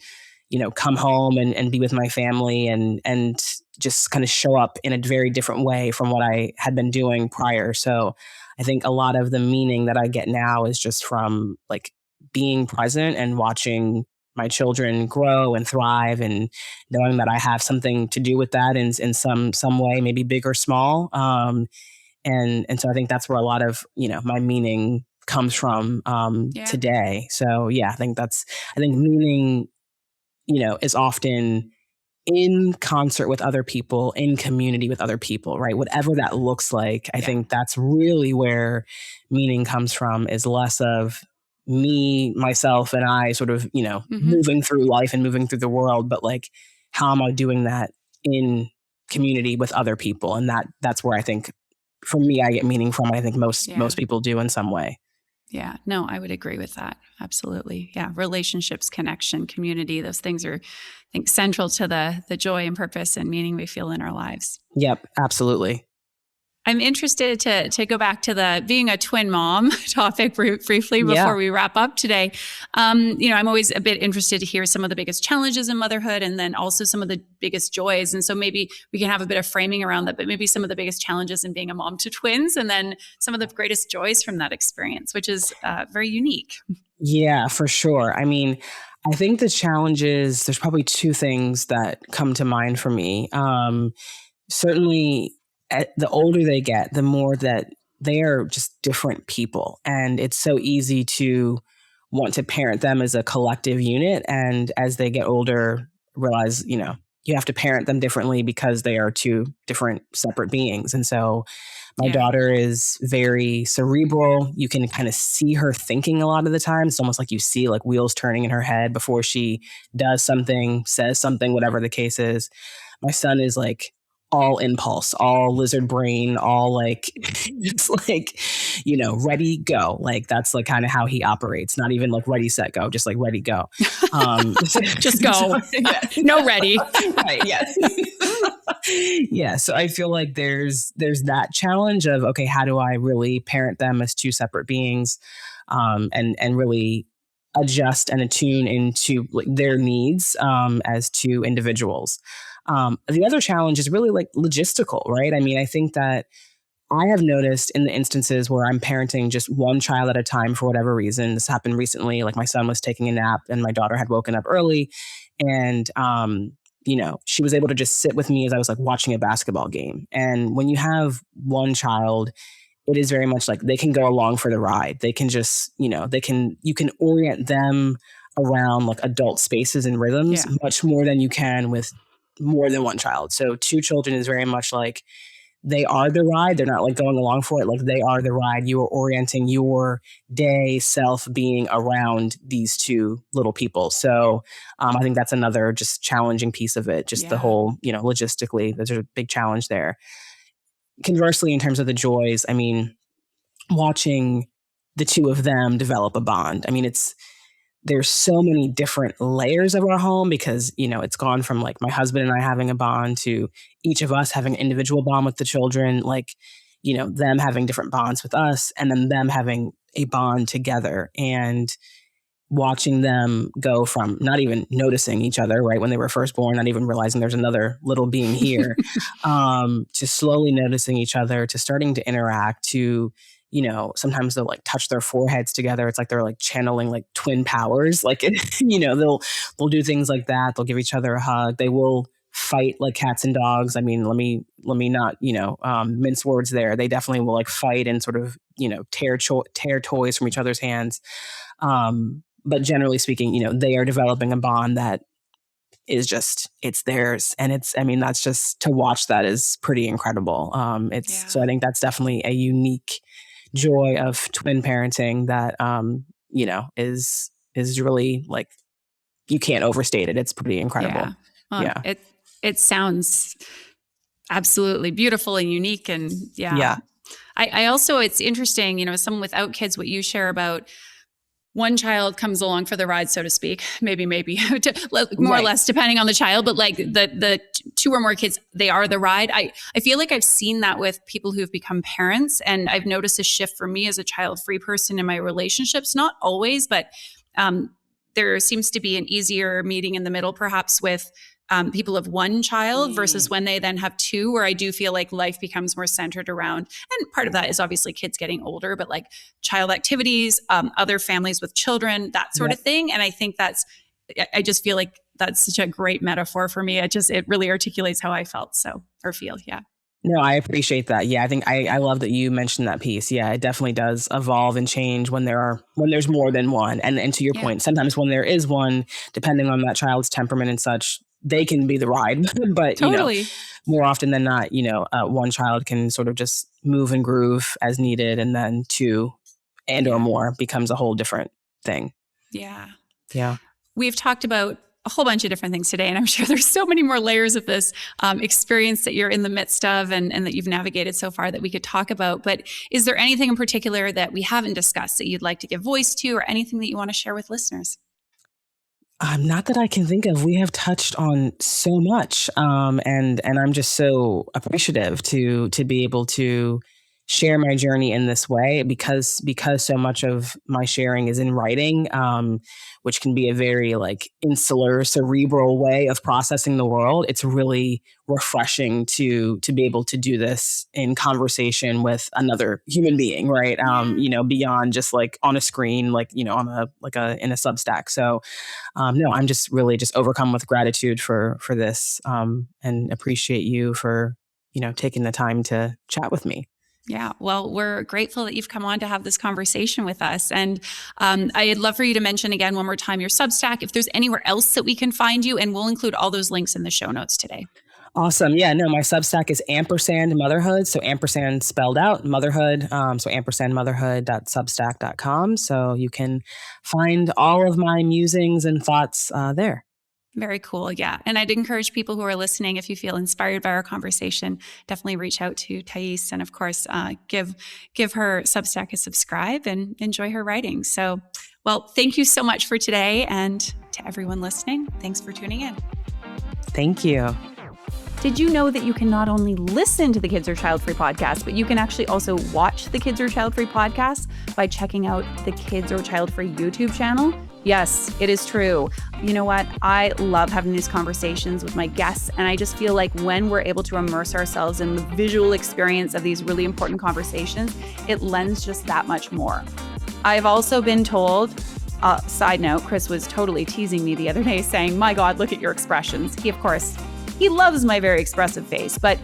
come home and be with my family and just kind of show up in a very different way from what I had been doing prior. So I think a lot of the meaning that I get now is just from like being present and watching my children grow and thrive and knowing that I have something to do with that in some way, maybe big or small. And so I think that's where a lot of, my meaning comes from Yeah. today. So yeah, I think meaning, is often in concert with other people, in community with other people, right? Whatever that looks like, I think that's really where meaning comes from, is less of me, myself, and I sort of, Mm-hmm. moving through life and moving through the world, but like, how am I doing that in community with other people? And that's where I think, for me, I get meaning from. I think most people do in some way. Yeah, no, I would agree with that. Absolutely. Yeah. Relationships, connection, community, those things are, I think, central to the joy and purpose and meaning we feel in our lives. Yep, absolutely. I'm interested to go back to the being a twin mom topic briefly before Yeah. we wrap up today. I'm always a bit interested to hear some of the biggest challenges in motherhood and then also some of the biggest joys. And so maybe we can have a bit of framing around that, but maybe some of the biggest challenges in being a mom to twins and then some of the greatest joys from that experience, which is very unique. Yeah, for sure. I mean, I think the challenges, there's probably two things that come to mind for me. Certainly, the older they get, the more that they are just different people. And it's so easy to want to parent them as a collective unit. And as they get older, realize, you have to parent them differently because they are two different separate beings. And so my daughter is very cerebral. You can kind of see her thinking a lot of the time. It's almost like you see like wheels turning in her head before she does something, says something, whatever the case is. My son is like all impulse, all lizard brain, all like, it's like, ready, go. Like that's like kind of how he operates. Not even like ready, set, go, just like ready, go. Just go. No ready. Right. Yes. Yeah. So I feel like there's that challenge of, okay, how do I really parent them as two separate beings, and really adjust and attune into like their needs, as two individuals. The other challenge is really like logistical, right? I mean, I think that I have noticed in the instances where I'm parenting just one child at a time for whatever reason. This happened recently. Like my son was taking a nap and my daughter had woken up early, and she was able to just sit with me as I was like watching a basketball game. And when you have one child, it is very much like they can go along for the ride. They can just, you can orient them around like adult spaces and rhythms much more than you can with more than one child. So two children is very much like they are the ride. They're not like going along for it. Like they are the ride. You are orienting your day self being around these two little people. So I think that's another just challenging piece of it. Just the whole, logistically, there's a big challenge there. Conversely, in terms of the joys, I mean, watching the two of them develop a bond. I mean, there's so many different layers of our home because, it's gone from like my husband and I having a bond to each of us having an individual bond with the children, like, them having different bonds with us and then them having a bond together and watching them go from not even noticing each other, right, when they were first born, not even realizing there's another little being here, to slowly noticing each other, to starting to interact, to sometimes they'll like touch their foreheads together. It's like they're like channeling like twin powers. Like, they'll do things like that. They'll give each other a hug. They will fight like cats and dogs. I mean, let me not, mince words there. They definitely will like fight and sort of, tear toys from each other's hands. But generally speaking, they are developing a bond that is just, it's theirs. And that's just, to watch that is pretty incredible. So I think that's definitely a unique joy of twin parenting that, is really like, you can't overstate it. It's pretty incredible. Well, it sounds absolutely beautiful and unique. And I also, it's interesting, as someone without kids, what you share about one child comes along for the ride, so to speak, maybe more or less depending on the child, but like the two or more kids, they are the ride. I feel like I've seen that with people who've become parents, and I've noticed a shift for me as a child-free person in my relationships, not always, but there seems to be an easier meeting in the middle, perhaps with people of one child versus when they then have two, where I do feel like life becomes more centered around, and part of that is obviously kids getting older, but like child activities, other families with children, that sort of thing. And I think I just feel like that's such a great metaphor for me. It really articulates how I felt or feel. Yeah. No, I appreciate that. Yeah, I think I love that you mentioned that piece. Yeah, it definitely does evolve and change when there's more than one. And to your point, sometimes when there is one, depending on that child's temperament and such, they can be the ride. But totally. More often than not, one child can sort of just move and groove as needed, and then two or more becomes a whole different thing. Yeah. Yeah. We've talked about a whole bunch of different things today. And I'm sure there's so many more layers of this experience that you're in the midst of and that you've navigated so far that we could talk about. But is there anything in particular that we haven't discussed that you'd like to give voice to, or anything that you want to share with listeners? Not that I can think of. We have touched on so much, and I'm just so appreciative to be able to share my journey in this way because so much of my sharing is in writing, which can be a very like insular, cerebral way of processing the world. It's really refreshing to be able to do this in conversation with another human being, right? Beyond just like on a screen, like on in a Substack. So, no, I'm just really just overcome with gratitude for this, and appreciate you for taking the time to chat with me. Yeah, well, we're grateful that you've come on to have this conversation with us. And I'd love for you to mention again one more time your Substack, if there's anywhere else that we can find you, and we'll include all those links in the show notes today. Awesome. Yeah, no, my Substack is &Motherhood. So ampersand spelled out, motherhood. So &motherhood.substack.com. So you can find all of my musings and thoughts there. Very cool. Yeah. And I'd encourage people who are listening, if you feel inspired by our conversation, definitely reach out to Tyece and of course, give her Substack a subscribe and enjoy her writing. So, well, thank you so much for today. And to everyone listening, thanks for tuning in. Thank you. Did you know that you can not only listen to the Kids Are Childfree podcast, but you can actually also watch the Kids Are Childfree podcast by checking out the Kids Are Childfree YouTube channel? Yes, it is true. You know what? I love having these conversations with my guests, and I just feel like when we're able to immerse ourselves in the visual experience of these really important conversations, it lends just that much more. I've also been told, side note, Chris was totally teasing me the other day saying, "My God, look at your expressions." He loves my very expressive face, but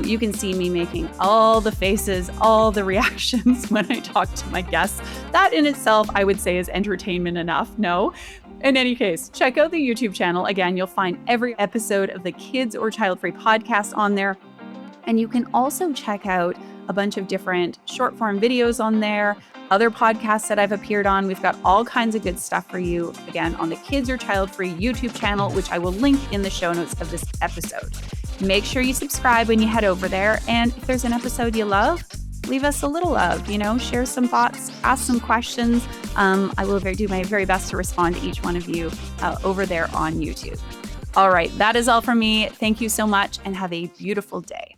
you can see me making all the faces, all the reactions when I talk to my guests. That in itself, I would say, is entertainment enough. No? In any case, check out the YouTube channel. Again, you'll find every episode of the Kids or Childfree podcast on there. And you can also check out a bunch of different short form videos on there, other podcasts that I've appeared on. We've got all kinds of good stuff for you, again, on the Kids Are Childfree YouTube channel, which I will link in the show notes of this episode. Make sure you subscribe when you head over there. And if there's an episode you love, leave us a little love, share some thoughts, ask some questions. I will do my very best to respond to each one of you over there on YouTube. All right, that is all from me. Thank you so much and have a beautiful day.